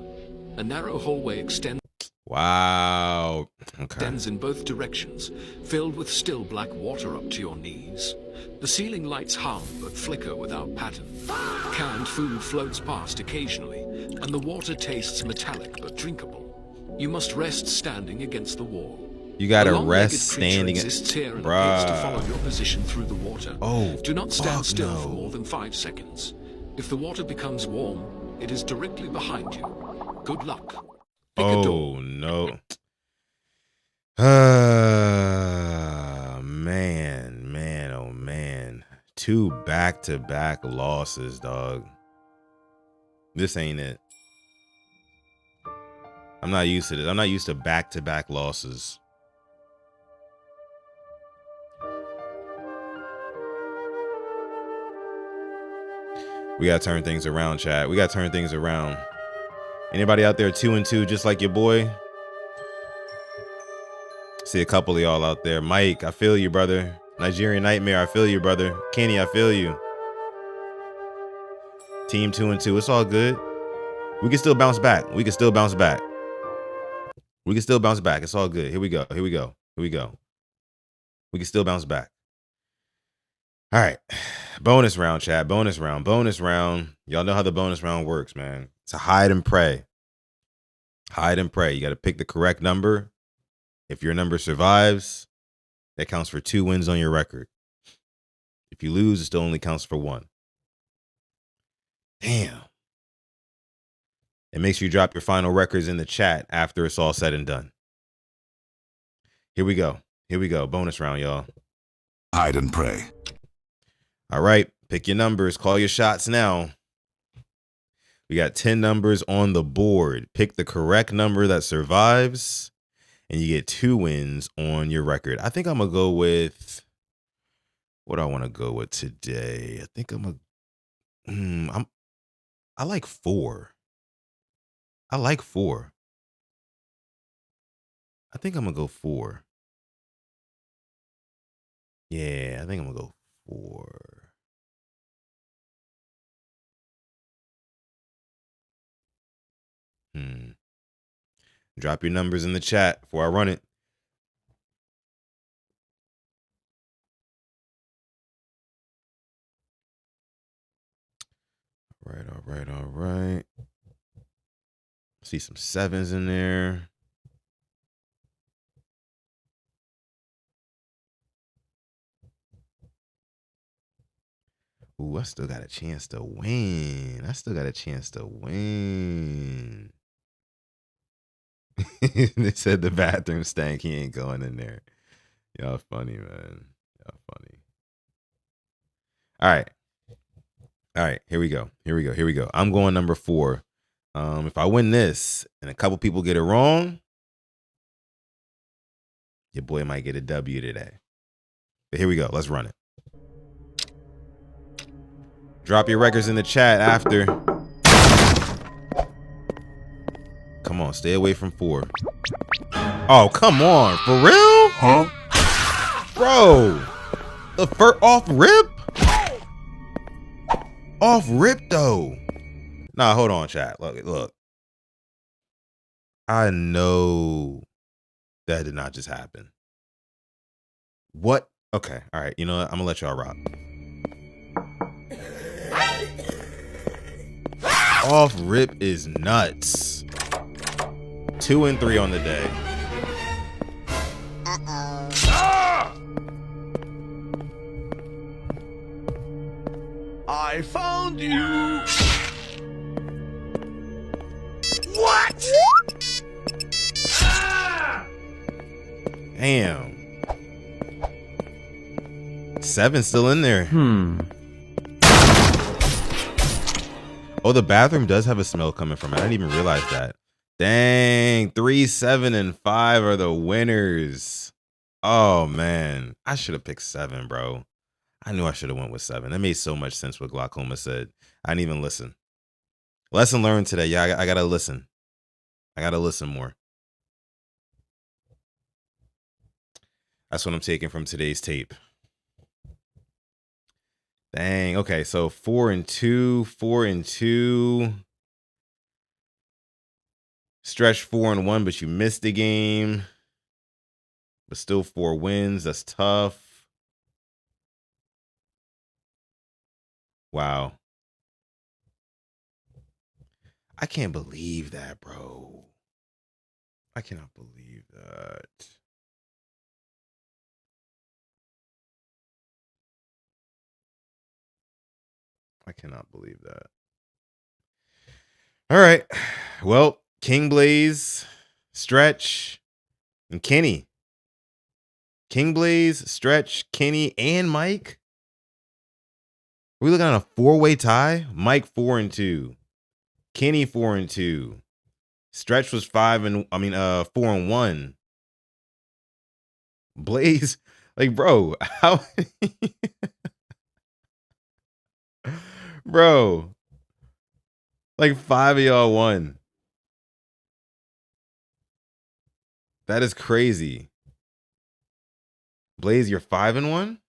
A narrow hallway extends Wow. Okay. in both directions, filled with still black water up to your knees. The ceiling lights hum but flicker without pattern. Canned food floats past occasionally, and the water tastes metallic but drinkable. You must rest standing against the wall. You gotta A long-legged rest creature standing. exists here and appears to follow Bruh. your position through the water. Oh, Do not stand fuck still no. for more than 5 seconds. If the water becomes warm, it is directly behind you. Good luck. Pick a door. Oh, no. Man, oh, man. 2 back-to-back losses, dog. This ain't it. I'm not used to this. I'm not used to back-to-back losses. We gotta turn things around, chat. We gotta turn things around. Anybody out there 2-2 just like your boy? See a couple of y'all out there. Mike, I feel you, brother. Nigerian Nightmare, I feel you, brother. Kenny, I feel you. Team 2-2, it's all good. We can still bounce back. We can still bounce back. We can still bounce back. It's all good. Here we go. Here we go. Here we go. We can still bounce back. All right. Bonus round, chat. Bonus round. Bonus round. Y'all know how the bonus round works, man. It's a hide and pray. Hide and pray. You got to pick the correct number. If your number survives, that counts for 2 wins on your record. If you lose, it still only counts for 1. Damn. And make sure you drop your final records in the chat after it's all said and done. Here we go. Here we go. Bonus round, y'all. Hide and pray. All right. Pick your numbers. Call your shots now. We got 10 numbers on the board. Pick the correct number that survives, and you get 2 wins on your record. I think I'm going to go with, what do I want to go with today? I think I like 4. I like 4. I think I'm going to go 4. Yeah, I think I'm going to go 4. Drop your numbers in the chat before I run it. All right, all right, all right. See some 7s in there. Ooh, I still got a chance to win. I still got a chance to win. They said the bathroom stank. He ain't going in there. Y'all funny, man. Y'all funny. All right. All right. Here we go. Here we go. Here we go. I'm going number 4. If I win this and a couple people get it wrong, your boy might get a W today. But here we go. Let's run it. Drop your records in the chat after. Come on, stay away from 4. Oh, come on. For real? Huh? Bro. The first off rip? Off rip, though. Nah, hold on, chat. Look. I know that did not just happen. What? Okay. All right. You know what? I'm going to let y'all rock. Off rip is nuts. 2 and 3 on the day. I found you. What? Damn. 7 still in there. Oh, the bathroom does have a smell coming from it. I didn't even realize that. Dang. 3, 7, and 5 are the winners. Oh, man. I should have picked 7, bro. I knew I should have went with 7. That made so much sense what Glaucoma said. I didn't even listen. Lesson learned today. Yeah, I got to listen. I got to listen more. That's what I'm taking from today's tape. Dang. Okay, so 4 and 2, 4 and 2. Stretch 4 and 1, but you missed the game. But still 4 wins. That's tough. Wow. I can't believe that, bro. I cannot believe that. I cannot believe that. All right. Well, King Blaze, Stretch, and Kenny. King Blaze, Stretch, Kenny, and Mike. Are we looking at a 4-way tie? Mike 4 and 2. Kenny 4 and 2. Stretch was 4 and 1. Blaze, like, bro, how Bro, like 5 of y'all won. That is crazy. Blaze, you're 5-1?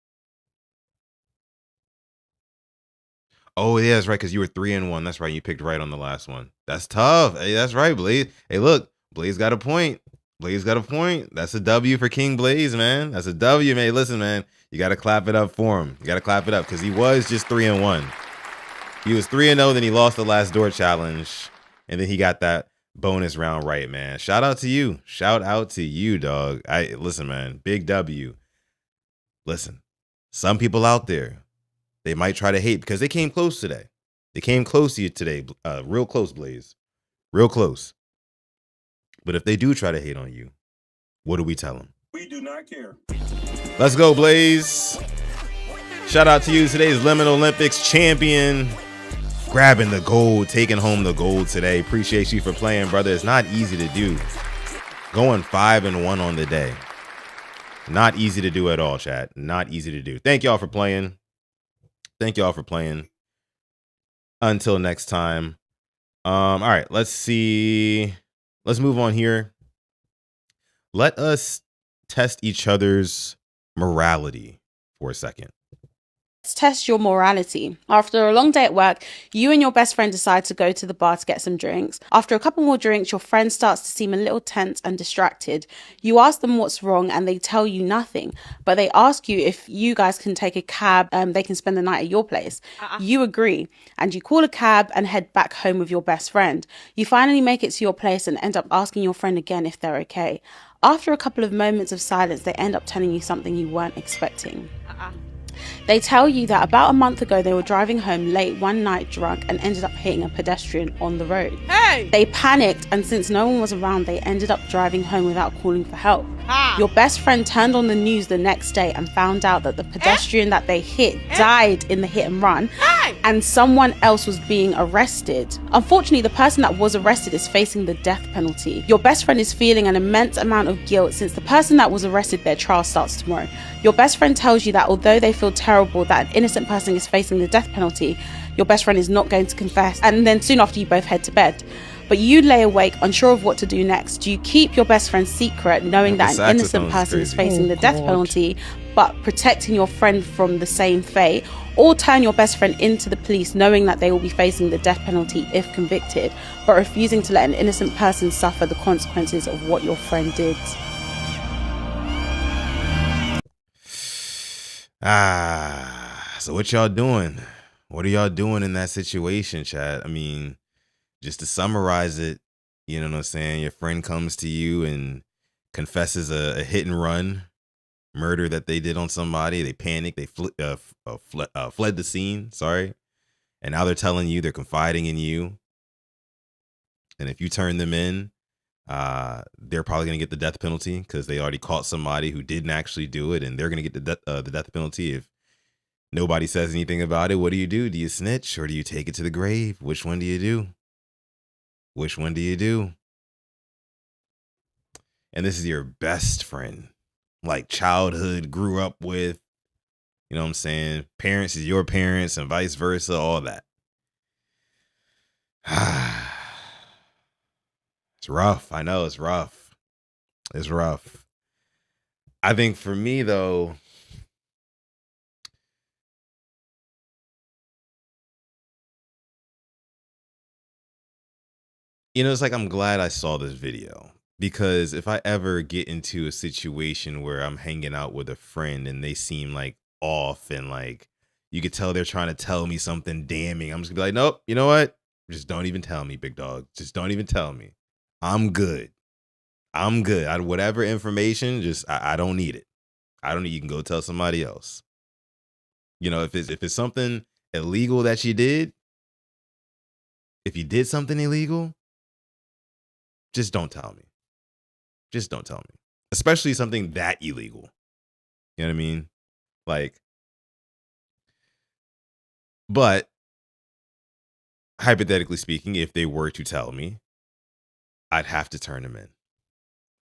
Oh, yeah, that's right, because you were 3-1. That's right. You picked right on the last one. That's tough. Hey, that's right, Blaze. Hey, look, Blaze got a point. Blaze got a point. That's a W for King Blaze, man. That's a W, man. Listen, man, you got to clap it up for him. You got to clap it up because he was just 3-1. He was 3-0, then he lost the last door challenge, and then he got that bonus round right, man. Shout out to you. Shout out to you, dog. Listen, man, big W. Listen, some people out there, they might try to hate because they came close today. They came close to you today. Real close, Blaze. Real close. But if they do try to hate on you, what do we tell them? We do not care. Let's go, Blaze. Shout out to you, today's Liminal Olympics champion. Grabbing the gold, taking home the gold today. Appreciate you for playing, brother. It's not easy to do. Going 5-1 on the day. Not easy to do at all, chat. Not easy to do. Thank y'all for playing. Thank y'all for playing. Until next time. All right, let's see. Let's move on here. Let us test each other's morality for a second. Let's test your morality. After a long day at work, you and your best friend decide to go to the bar to get some drinks. After a couple more drinks, your friend starts to seem a little tense and distracted. You ask them what's wrong and they tell you nothing, but they ask you if you guys can take a cab, they can spend the night at your place. You agree and you call a cab and head back home with your best friend. You finally make it to your place and end up asking your friend again if they're okay. After a couple of moments of silence, they end up telling you something you weren't expecting. They tell you that about a month ago they were driving home late one night drunk and ended up hitting a pedestrian on the road. Hey! They panicked, and since no one was around, they ended up driving home without calling for help. Your best friend turned on the news the next day and found out that the pedestrian that they hit died in the hit and run, and someone else was being arrested. Unfortunately, the person that was arrested is facing the death penalty. Your best friend is feeling an immense amount of guilt since the person that was arrested, their trial starts tomorrow. Your best friend tells you that although they feel terrible that an innocent person is facing the death penalty, your best friend is not going to confess, and then soon after you both head to bed. But you lay awake, unsure of what to do next. Do you keep your best friend's secret, knowing that an innocent person is facing the death penalty, but protecting your friend from the same fate? Or turn your best friend into the police, knowing that they will be facing the death penalty if convicted, but refusing to let an innocent person suffer the consequences of what your friend did? So what y'all doing? What are y'all doing in that situation, chat? I mean, just to summarize it, you know what I'm saying? Your friend comes to you and confesses a hit and run murder that they did on somebody. They panicked. They fled the scene. Sorry. And now they're telling you, they're confiding in you. And if you turn them in, they're probably going to get the death penalty because they already caught somebody who didn't actually do it. And they're going to get the death penalty if nobody says anything about it. What do? Do you snitch or do you take it to the grave? Which one do you do? Which one do you do? And this is your best friend, like childhood, grew up with, you know what I'm saying? Parents is your parents and vice versa, all that. It's rough. I know it's rough. It's rough. I think for me, though, you know, it's like I'm glad I saw this video because if I ever get into a situation where I'm hanging out with a friend and they seem like off and like you could tell they're trying to tell me something damning, I'm just gonna be like, nope, you know what? Just don't even tell me, big dog. Just don't even tell me. I'm good. I'm good. Whatever information, just I don't need it. I don't need. You can go tell somebody else. You know, if it's something illegal that you did, if you did something illegal, just don't tell me. Just don't tell me. Especially something that illegal. You know what I mean? Like, but hypothetically speaking, if they were to tell me, I'd have to turn them in.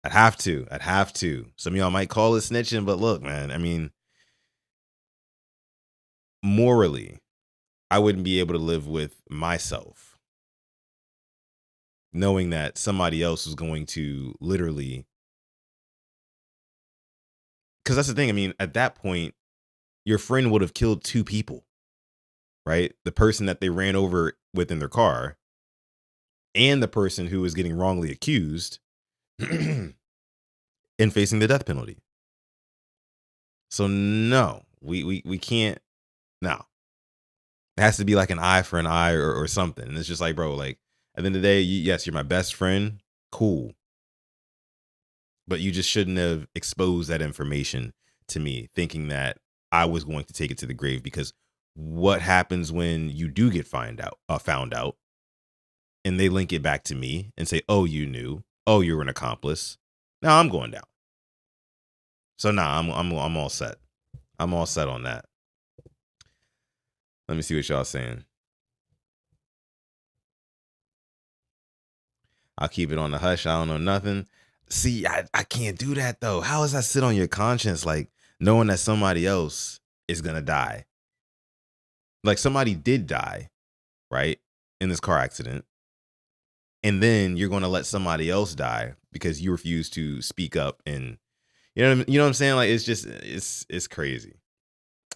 I'd have to. Some of y'all might call it snitching, but look, man, I mean, morally, I wouldn't be able to live with myself knowing that somebody else was going to literally, because that's the thing. I mean, at that point, your friend would have killed two people, right? The person that they ran over with in their car and the person who was getting wrongly accused and facing the death penalty. So no, we can't. No, it has to be like an eye for an eye or something. And it's just like, bro, like at the end of the day, yes, you're my best friend. Cool. But you just shouldn't have exposed that information to me thinking that I was going to take it to the grave, because what happens when you do get found out and they link it back to me and say, oh, you knew, oh, you're an accomplice. Now I'm going down. So nah, I'm all set. I'm all set on that. Let me see what y'all saying. I'll keep it on the hush. I don't know nothing. See, I can't do that though. How does that sit on your conscience? Like knowing that somebody else is going to die. Like somebody did die, right? In this car accident. And then you're going to let somebody else die because you refuse to speak up. And you know what I'm saying? Like, it's just, it's crazy.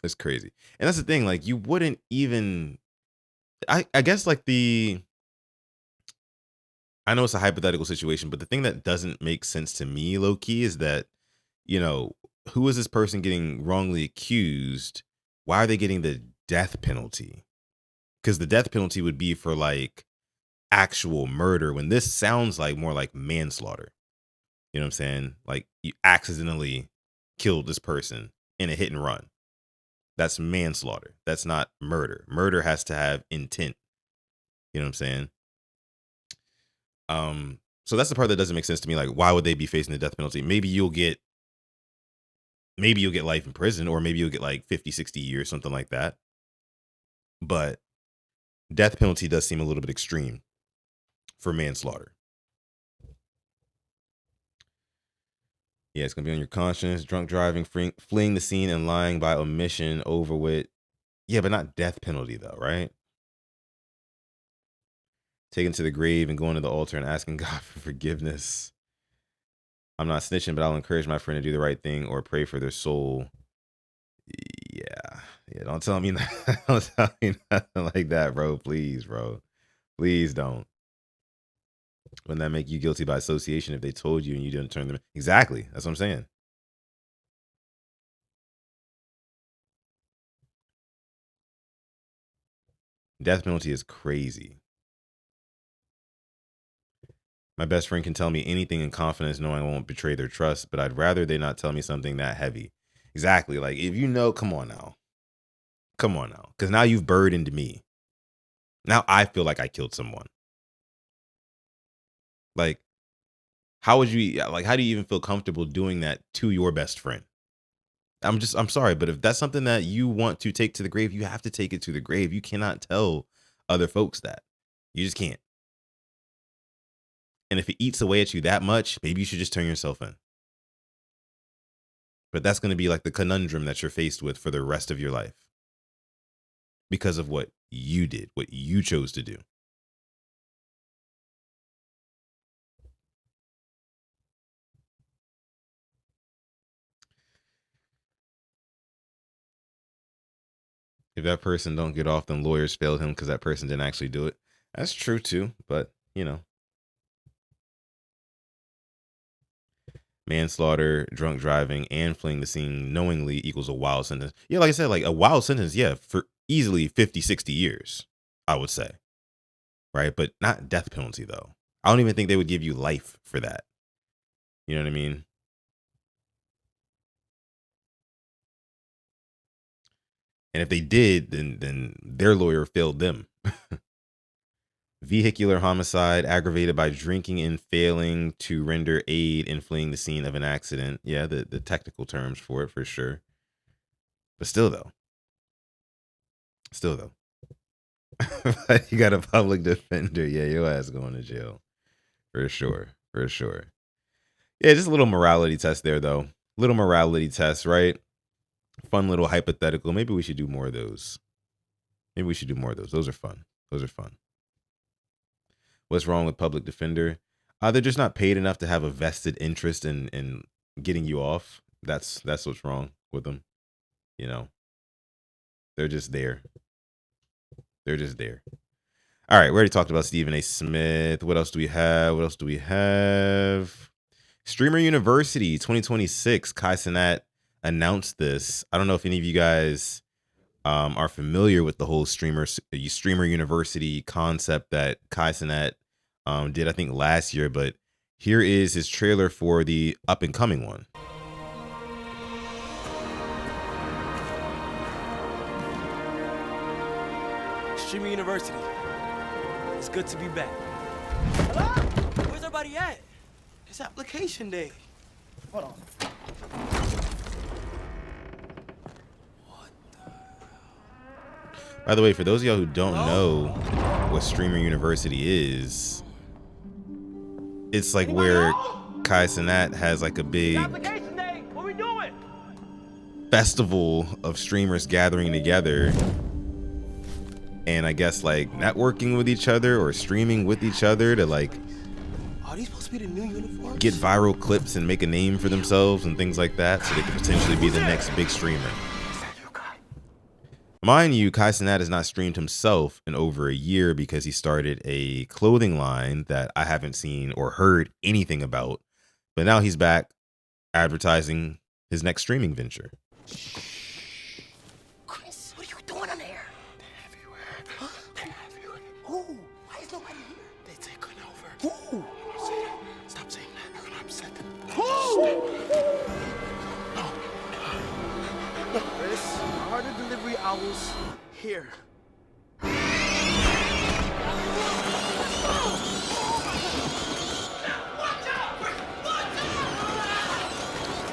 It's crazy. And that's the thing. Like you wouldn't even, I guess like I know it's a hypothetical situation, but the thing that doesn't make sense to me, low key, is that, you know, who is this person getting wrongly accused? Why are they getting the death penalty? Because the death penalty would be for like actual murder, when this sounds like more like manslaughter. You know what I'm saying? Like you accidentally killed this person in a hit and run. That's manslaughter. That's not murder. Murder has to have intent. You know what I'm saying? So that's the part that doesn't make sense to me. Like, why would they be facing the death penalty? Maybe you'll get life in prison, or maybe you'll get like 50, 60 years, something like that. But death penalty does seem a little bit extreme for manslaughter. Yeah, it's gonna be on your conscience. Drunk driving, fleeing the scene, and lying by omission over with. Yeah, but not death penalty though, right? Taken to the grave and going to the altar and asking God for forgiveness. I'm not snitching, but I'll encourage my friend to do the right thing or pray for their soul. Yeah. Don't tell me don't tell me nothing like that, bro. Please, bro. Please don't. Wouldn't that make you guilty by association if they told you and you didn't turn them? Exactly. That's what I'm saying. Death penalty is crazy. My best friend can tell me anything in confidence knowing I won't betray their trust, but I'd rather they not tell me something that heavy. Exactly. Like, if you know, come on now. Come on now. Because now you've burdened me. Now I feel like I killed someone. Like, how do you even feel comfortable doing that to your best friend? I'm sorry, but if that's something that you want to take to the grave, you have to take it to the grave. You cannot tell other folks that. You just can't. And if it eats away at you that much, maybe you should just turn yourself in. But that's going to be like the conundrum that you're faced with for the rest of your life. Because of what you did, what you chose to do. If that person don't get off, then lawyers failed him because that person didn't actually do it. That's true too, but you know. Manslaughter, drunk driving, and fleeing the scene knowingly equals a wild sentence. Yeah, like I said, like a wild sentence, yeah, for easily 50, 60 years, I would say. Right? But not death penalty, though. I don't even think they would give you life for that. You know what I mean? And if they did, then their lawyer failed them. Vehicular homicide aggravated by drinking and failing to render aid in fleeing the scene of an accident. Yeah, the technical terms for it, for sure. But still though. You got a public defender. Yeah, your ass going to jail. For sure. Yeah, just a little morality test there though. Little morality test, right? Fun little hypothetical. Maybe we should do more of those. Maybe we should do more of those. Those are fun. Those are fun. What's wrong with public defender? They're just not paid enough to have a vested interest in getting you off. That's what's wrong with them. You know, they're just there. They're just there. All right, we already talked about Stephen A. Smith. What else do we have? What else do we have? Streamer University 2026. Kai Cenat announced this. I don't know if any of you guys are familiar with the whole Streamer University concept that Kai Cenat did, I think, last year. But here is his trailer for the up and coming one. Streamer University. It's good to be back. Hello? Where's everybody at? It's application day. Hold on. By the way, for those of y'all who don't know what Streamer University is, it's like where Kai Cenat has like a big Application day. What we doing? festival of streamers gathering together and I guess like networking with each other or streaming with each other to like Are these supposed to be the new uniforms? get viral clips and make a name for themselves and things like that, so they could potentially be the next big streamer. Mind you, Kai Cenat has not streamed himself in over a year because he started a clothing line that I haven't seen or heard anything about. But now he's back advertising his next streaming venture. Chris, what are you doing on there? They're everywhere. Huh? They're everywhere. Who? Why is nobody here? They're taking over. Who? Stop saying that. You're gonna upset them. Who? No. Chris, harder delivery hours here.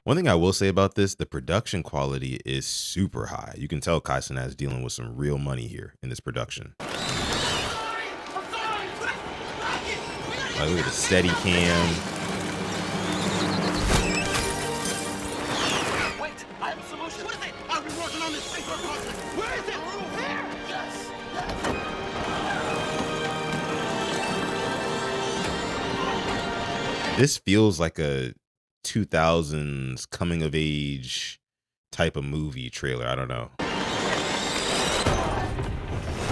One thing I will say about this, the production quality is super high. You can tell Kai Cenat is dealing with some real money here in this production. Like, look at the steady cam. Wait, I have a solution. What is it? I've been working on this paper project. Where is it? Here. Yes. This feels like a 2000s coming of age type of movie trailer. I don't know. I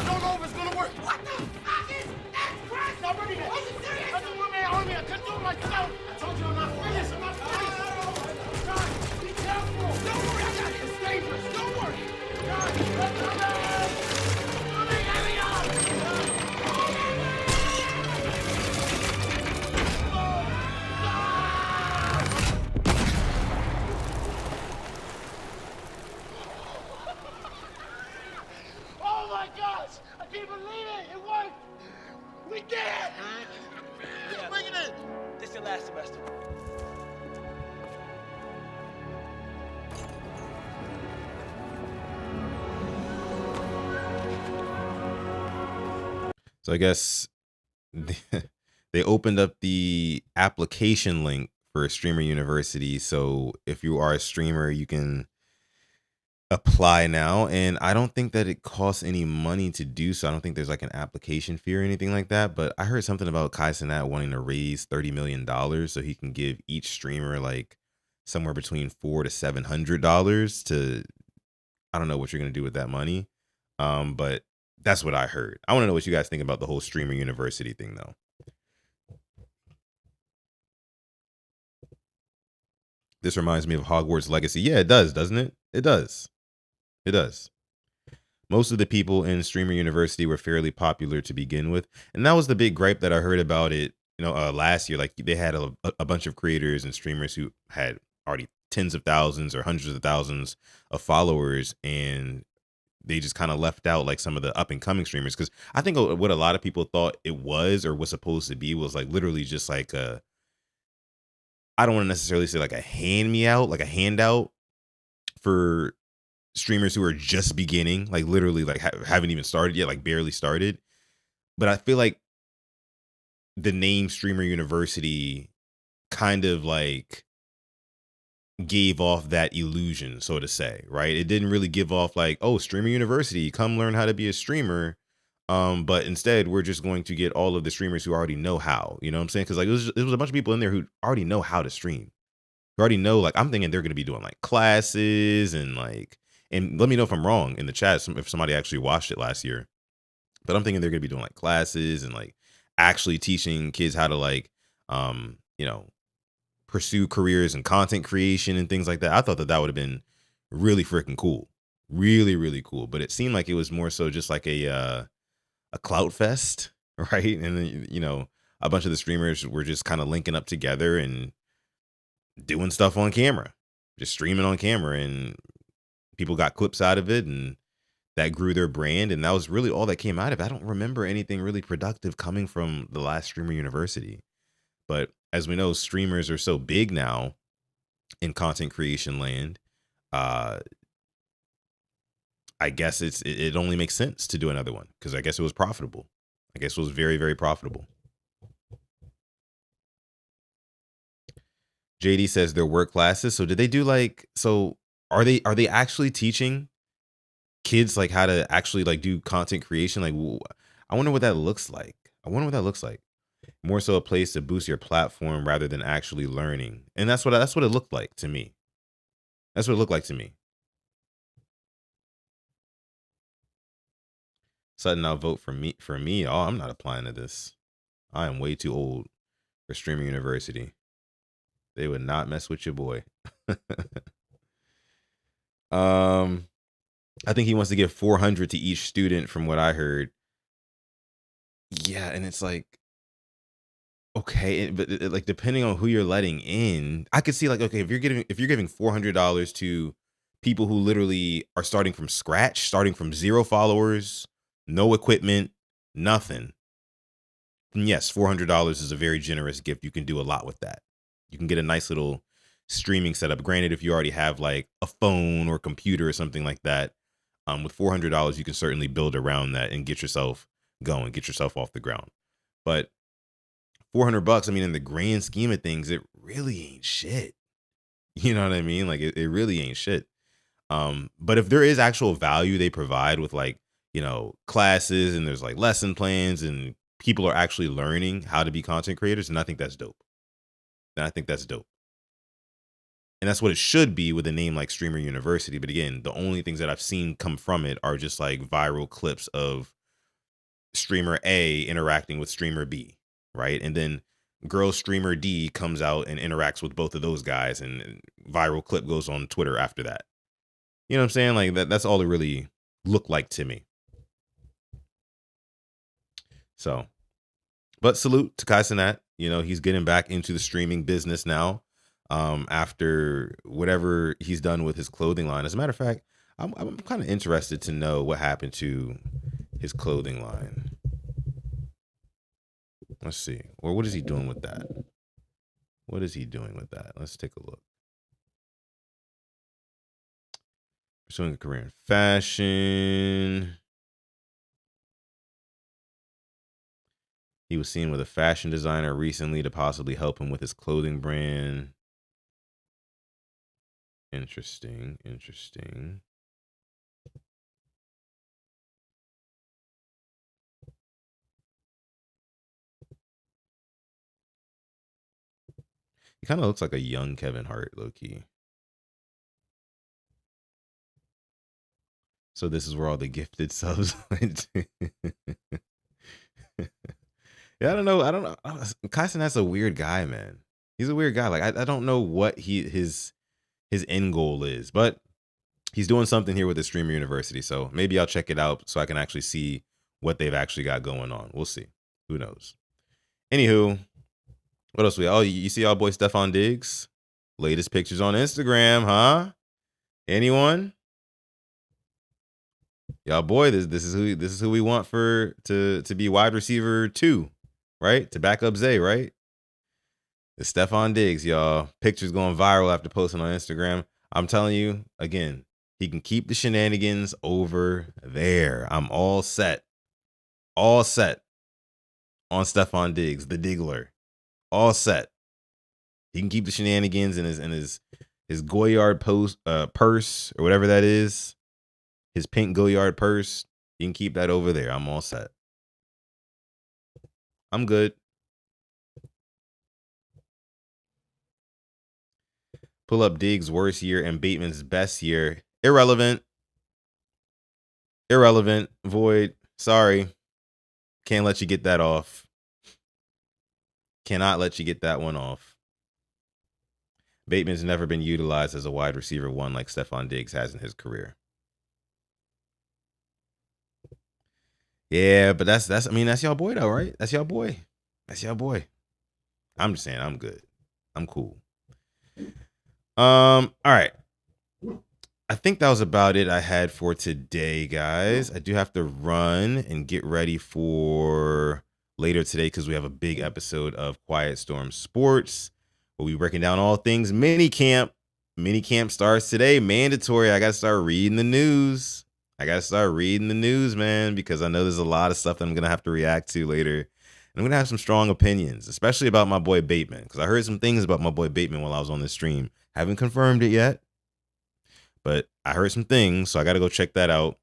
don't know if it's gonna work. What the fuck is that? Christ, I'm ready to. Are you serious? I don't want my army. I couldn't do it myself. I told you I'm not finished. I'm not finished. John, be careful. Don't worry, I got it. It's dangerous. Don't worry. John, let's go down. Mommy, hurry up. Oh my gosh! I can't believe it! It worked! We did it! Yeah. Bring it in! This is your last semester. So I guess they opened up the application link for Streamer University. So if you are a streamer, you can apply now. And I don't think that it costs any money to do so. I don't think there's like an application fee or anything like that. But I heard something about Kai Cenat wanting to raise $30 million so he can give each streamer like somewhere between $400 to $700 to, I don't know what you're going to do with that money. But that's what I heard. I want to know what you guys think about the whole Streamer University thing, though. This reminds me of Hogwarts Legacy. Yeah, it does, doesn't it? It does. It does. Most of the people in Streamer University were fairly popular to begin with. And that was the big gripe that I heard about it, last year. Like, they had a bunch of creators and streamers who had already tens of thousands or hundreds of thousands of followers, and they just kind of left out like some of the up and coming streamers. Because I think what a lot of people thought it was or was supposed to be was like literally just like I don't want to necessarily say like a handout for streamers who are just beginning, like literally like haven't even started yet, like barely started. But I feel like the name Streamer University kind of like gave off that illusion, so to say, right? It didn't really give off like, oh, streamer university, come learn how to be a streamer. But instead, we're just going to get all of the streamers who already know how, you know what I'm saying? Because like it was a bunch of people in there who already know how to stream. Who already know, like, I'm thinking they're going to be doing like classes and like, and let me know if I'm wrong in the chat if somebody actually watched it last year. But I'm thinking they're going to be doing like classes and like actually teaching kids how to like, you know, pursue careers in content creation and things like that. I thought that would have been really freaking cool, really, really cool. But it seemed like it was more so just like a clout fest, right? And then, you know, a bunch of the streamers were just kind of linking up together and doing stuff on camera, just streaming on camera, and people got clips out of it, and that grew their brand, and that was really all that came out of it. I don't remember anything really productive coming from the last Streamer University. But as we know, streamers are so big now in content creation land. I guess it only makes sense to do another one because I guess it was profitable. I guess it was very, very profitable. JD says their work classes. So did they do like, so are they actually teaching kids like how to actually like do content creation? Like, I wonder what that looks like. More so a place to boost your platform rather than actually learning. And that's what it looked like to me. That's what it looked like to me. Sudden, I'll vote for me. Oh, I'm not applying to this. I am way too old for Streaming University. They would not mess with your boy. I think he wants to give 400 to each student from what I heard. Yeah, and it's like, okay, but like depending on who you're letting in, I could see like, okay, if you're giving $400 to people who literally are starting from scratch, starting from 0 followers, no equipment, nothing. And yes, $400 is a very generous gift. You can do a lot with that. You can get a nice little streaming setup. Granted, if you already have like a phone or computer or something like that, with $400, you can certainly build around that and get yourself going, get yourself off the ground. But $400, I mean, in the grand scheme of things, it really ain't shit. You know what I mean? Like it really ain't shit. But if there is actual value they provide with like, you know, classes and there's like lesson plans and people are actually learning how to be content creators, and I think that's dope. And that's what it should be with a name like Streamer University. But again, the only things that I've seen come from it are just like viral clips of streamer A interacting with streamer B, right? And then girl streamer D comes out and interacts with both of those guys, and viral clip goes on Twitter after that. You know what I'm saying? Like that's all it really looked like to me. So, but salute to Kai Cenat. You know, he's getting back into the streaming business now, after whatever he's done with his clothing line. As a matter of fact, I'm kind of interested to know what happened to his clothing line. Let's see. Or what is he doing with that? Let's take a look. Pursuing a career in fashion. He was seen with a fashion designer recently to possibly help him with his clothing brand. Interesting. He kind of looks like a young Kevin Hart, low key. So this is where all the gifted subs went. Yeah, I don't know. Kai Cenat's a weird guy, man. He's a weird guy. Like I don't know what his end goal is, but he's doing something here with the Streamer University. So maybe I'll check it out so I can actually see what they've actually got going on. We'll see. Who knows? Anywho, what else you see our boy Stefan Diggs? Latest pictures on Instagram, huh? Anyone? Y'all boy, this is who we want to be wide receiver 2, right? To back up Zay, right? It's Stefan Diggs, y'all. Pictures going viral after posting on Instagram. I'm telling you, again, he can keep the shenanigans over there. I'm all set on Stefan Diggs, the Diggler. All set. He can keep the shenanigans and his his Goyard purse or whatever that is, his pink Goyard purse, you can keep that over there. I'm all set. I'm good. Pull up Diggs' worst year and Bateman's best year. Irrelevant. Irrelevant. Void. Sorry. Can't let you get that off. Cannot let you get that one off. Bateman's never been utilized as a wide receiver one like Stephon Diggs has in his career. Yeah, but that's I mean, that's y'all boy though, right? That's y'all boy. That's y'all boy. I'm just saying I'm good. I'm cool. All right. I think that was about it I had for today, guys. I do have to run and get ready for later today because we have a big episode of Quiet Storm Sports. We'll be breaking down all things mini camp. Mini camp starts today. Mandatory. I got to start reading the news. Man, because I know there's a lot of stuff that I'm going to have to react to later. And I'm going to have some strong opinions, especially about my boy Bateman, because I heard some things about my boy Bateman while I was on this stream. Haven't confirmed it yet, but I heard some things, so I got to go check that out.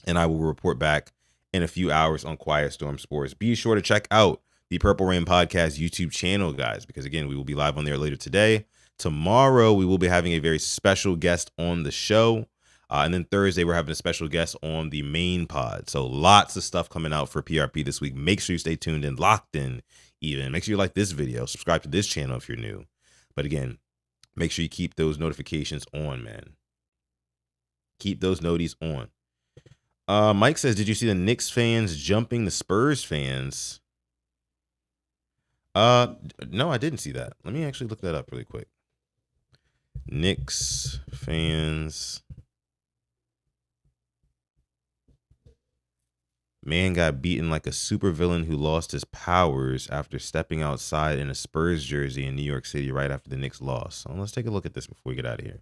And I will report back in a few hours on Quiet Storm Sports. Be sure to check out the Purple Rain Podcast YouTube channel, guys, because again, we will be live on there later today. Tomorrow, we will be having a very special guest on the show. And then Thursday, we're having a special guest on the main pod. So lots of stuff coming out for PRP this week. Make sure you stay tuned and locked in even. Make sure you like this video. Subscribe to this channel if you're new. But again, make sure you keep those notifications on, man. Keep those noties on. Mike says, did you see the Knicks fans jumping the Spurs fans? No, I didn't see that. Let me actually look that up really quick. Knicks fans. Man got beaten like a supervillain who lost his powers after stepping outside in a Spurs jersey in New York City right after the Knicks lost. So let's take a look at this before we get out of here.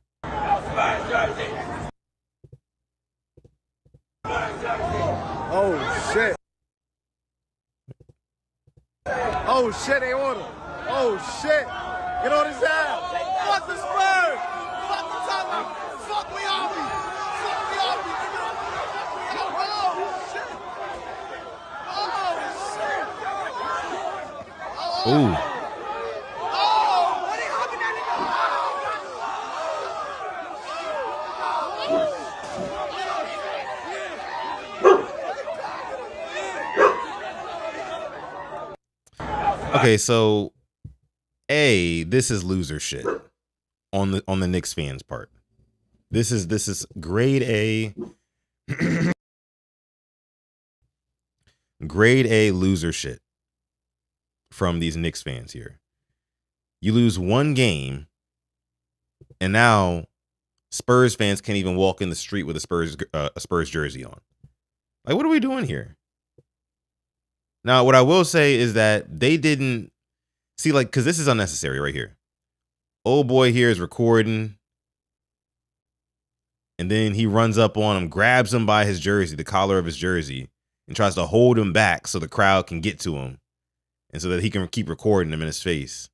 Oh, shit. Oh, shit, they on him. Oh, shit. Get on his ass. Fuck the Spurs. Fuck the Tottenham. Fuck me on me. Fuck me on me. Oh, shit. Oh, shit. Ooh. Oh, what are you hopping at Okay, so this is loser shit on the Knicks fans part. This is grade A grade A loser shit from these Knicks fans here. You lose one game and now Spurs fans can't even walk in the street with a Spurs jersey on. Like, what are we doing here? Now, what I will say is that they didn't see, like, because this is unnecessary right here. Old boy here is recording, and then he runs up on him, grabs him by his jersey, the collar of his jersey, and tries to hold him back so the crowd can get to him and so that he can keep recording him in his face.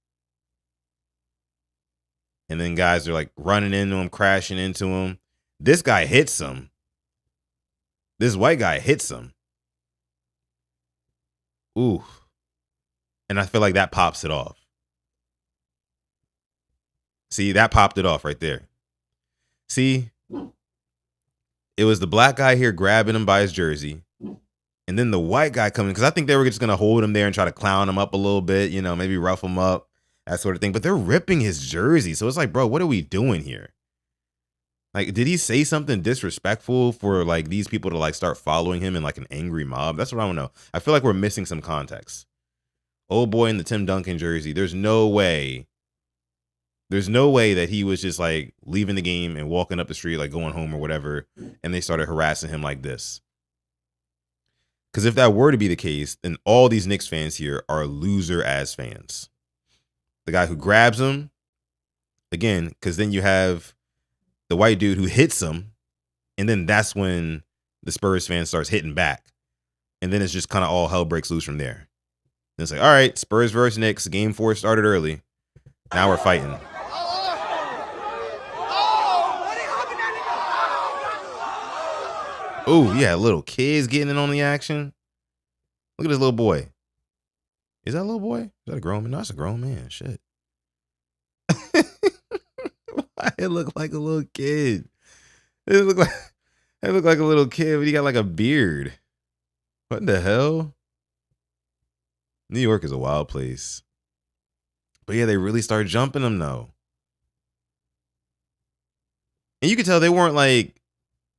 And then guys are like running into him, crashing into him. This guy hits him. This white guy hits him. Ooh. And I feel like that pops it off. See, that popped it off right there. See, it was the black guy here grabbing him by his jersey. And then the white guy coming, because I think they were just going to hold him there and try to clown him up a little bit, you know, maybe rough him up, that sort of thing. But they're ripping his jersey. So it's like, bro, what are we doing here? Like, did he say something disrespectful for like these people to like start following him in like an angry mob? That's what I want to know. I feel like we're missing some context. Old boy in the Tim Duncan jersey. There's no way that he was just like leaving the game and walking up the street, like going home or whatever. And they started harassing him like this. Because if that were to be the case, then all these Knicks fans here are loser ass fans. The guy who grabs him, again, because then you have the white dude who hits him, and then that's when the Spurs fan starts hitting back. And then it's just kind of all hell breaks loose from there. And it's like, all right, Spurs versus Knicks. Game 4 started early. Now we're fighting. Oh, yeah, little kids getting in on the action. Look at this little boy. Is that a little boy? Is that a grown man? No, that's a grown man. Shit. Why it look like a little kid? It look like a little kid, but he got like a beard. What the hell? New York is a wild place. But yeah, they really started jumping them though. And you could tell they weren't like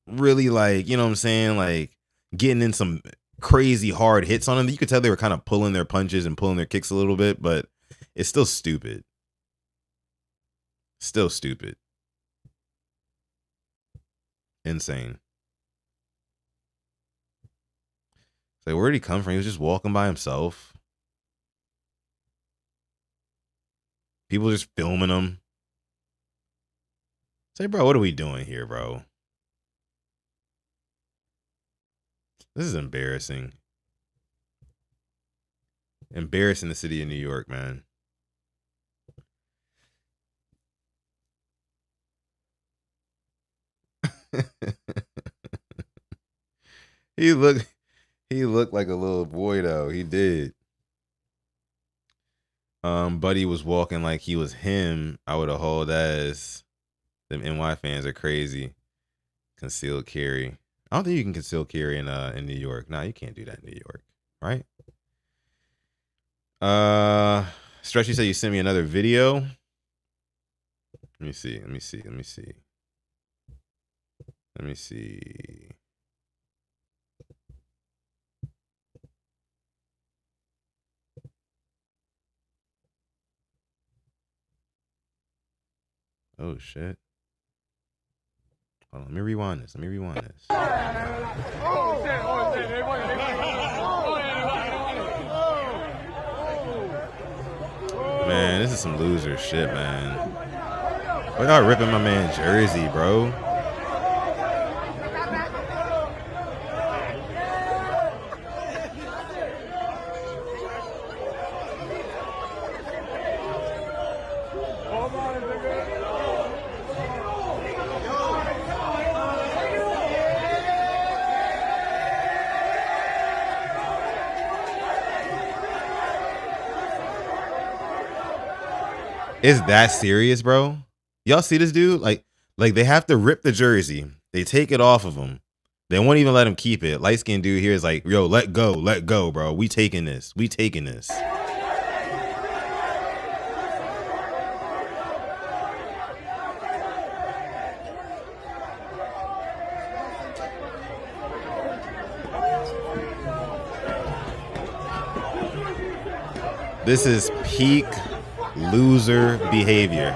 really like, you know what I'm saying, like getting in some crazy hard hits on them. You could tell they were kind of pulling their punches and pulling their kicks a little bit, but it's still stupid. Still stupid. Insane. So where did he come from? He was just walking by himself. People just filming him. Say, bro, what are we doing here, bro? This is embarrassing. Embarrassing the city of New York, man. He looked like a little boy though. He did. Buddy was walking like he was him. I would have hauled ass. Them NY fans are crazy. Concealed carry. I don't think you can conceal carry in New York. Nah, you can't do that in New York, right? Stretchy said you sent me another video. Let me see. Oh shit. Hold on, let me rewind this. Man, this is some loser shit, man. Why y'all ripping my man jersey, bro? Is that serious, bro? Y'all see this dude? Like they have to rip the jersey. They take it off of him. They won't even let him keep it. Light skinned dude here is like, yo, let go, bro. We taking this. This is peak loser behavior.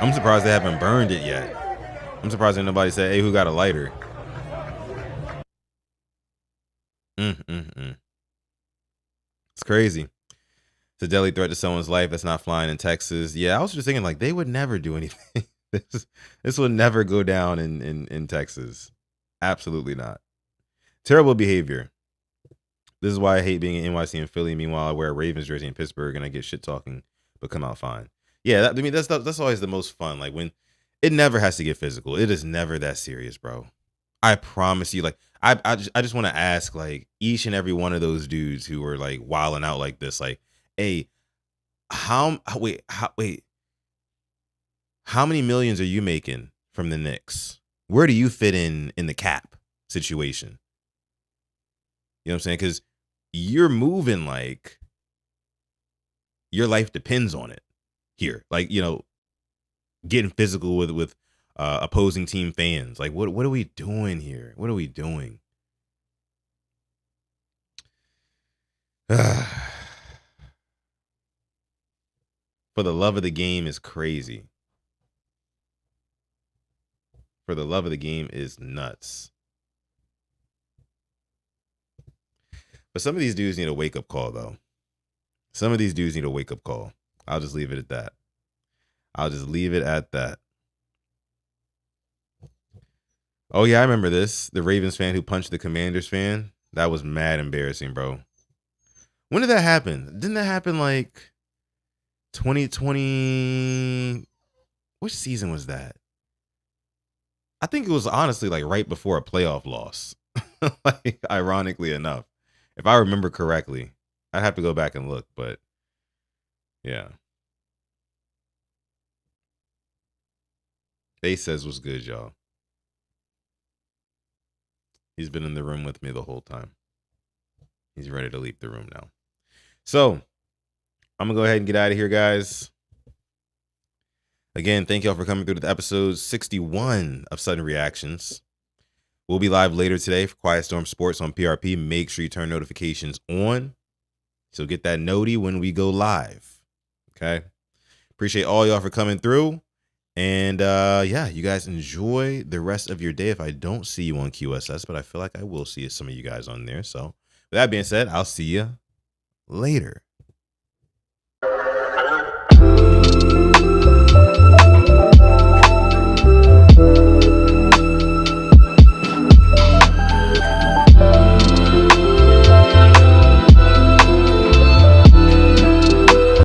I'm surprised they haven't burned it yet. I'm surprised that nobody said, hey, who got a lighter? It's crazy. It's a deadly threat to someone's life that's not flying in Texas. Yeah, I was just thinking, like, they would never do anything. This would never go down in Texas. Absolutely not. Terrible behavior. This is why I hate being in NYC and Philly. Meanwhile, I wear a Ravens jersey in Pittsburgh and I get shit talking, but come out fine. Yeah, that's always the most fun. Like when it never has to get physical. It is never that serious, bro. I promise you. Like I just want to ask like each and every one of those dudes who were like wilding out like this, like, hey, how many millions are you making from the Knicks? Where do you fit in the cap situation? You know what I'm saying? Because you're moving like your life depends on it here. Like, you know, getting physical with opposing team fans. Like, what are we doing here? What are we doing? For the love of the game is crazy. For the love of the game is nuts. But some of these dudes need a wake-up call, though. Some of these dudes need a wake-up call. I'll just leave it at that. Oh yeah, I remember this. The Ravens fan who punched the Commanders fan. That was mad embarrassing, bro. When did that happen? Didn't that happen like 2020? Which season was that? I think it was honestly like right before a playoff loss. Like, ironically enough, if I remember correctly. I'd have to go back and look, but yeah. Face says what's good, y'all. He's been in the room with me the whole time. He's ready to leave the room now. So I'm gonna go ahead and get out of here, guys. Again, thank y'all for coming through to episode 61 of Sutton Reactions. We'll be live later today for Quiet Storm Sports on PRP. Make sure you turn notifications on, so get that noti when we go live. Okay. Appreciate all y'all for coming through. And yeah, you guys enjoy the rest of your day. If I don't see you on QSS, but I feel like I will see some of you guys on there. So with that being said, I'll see you later.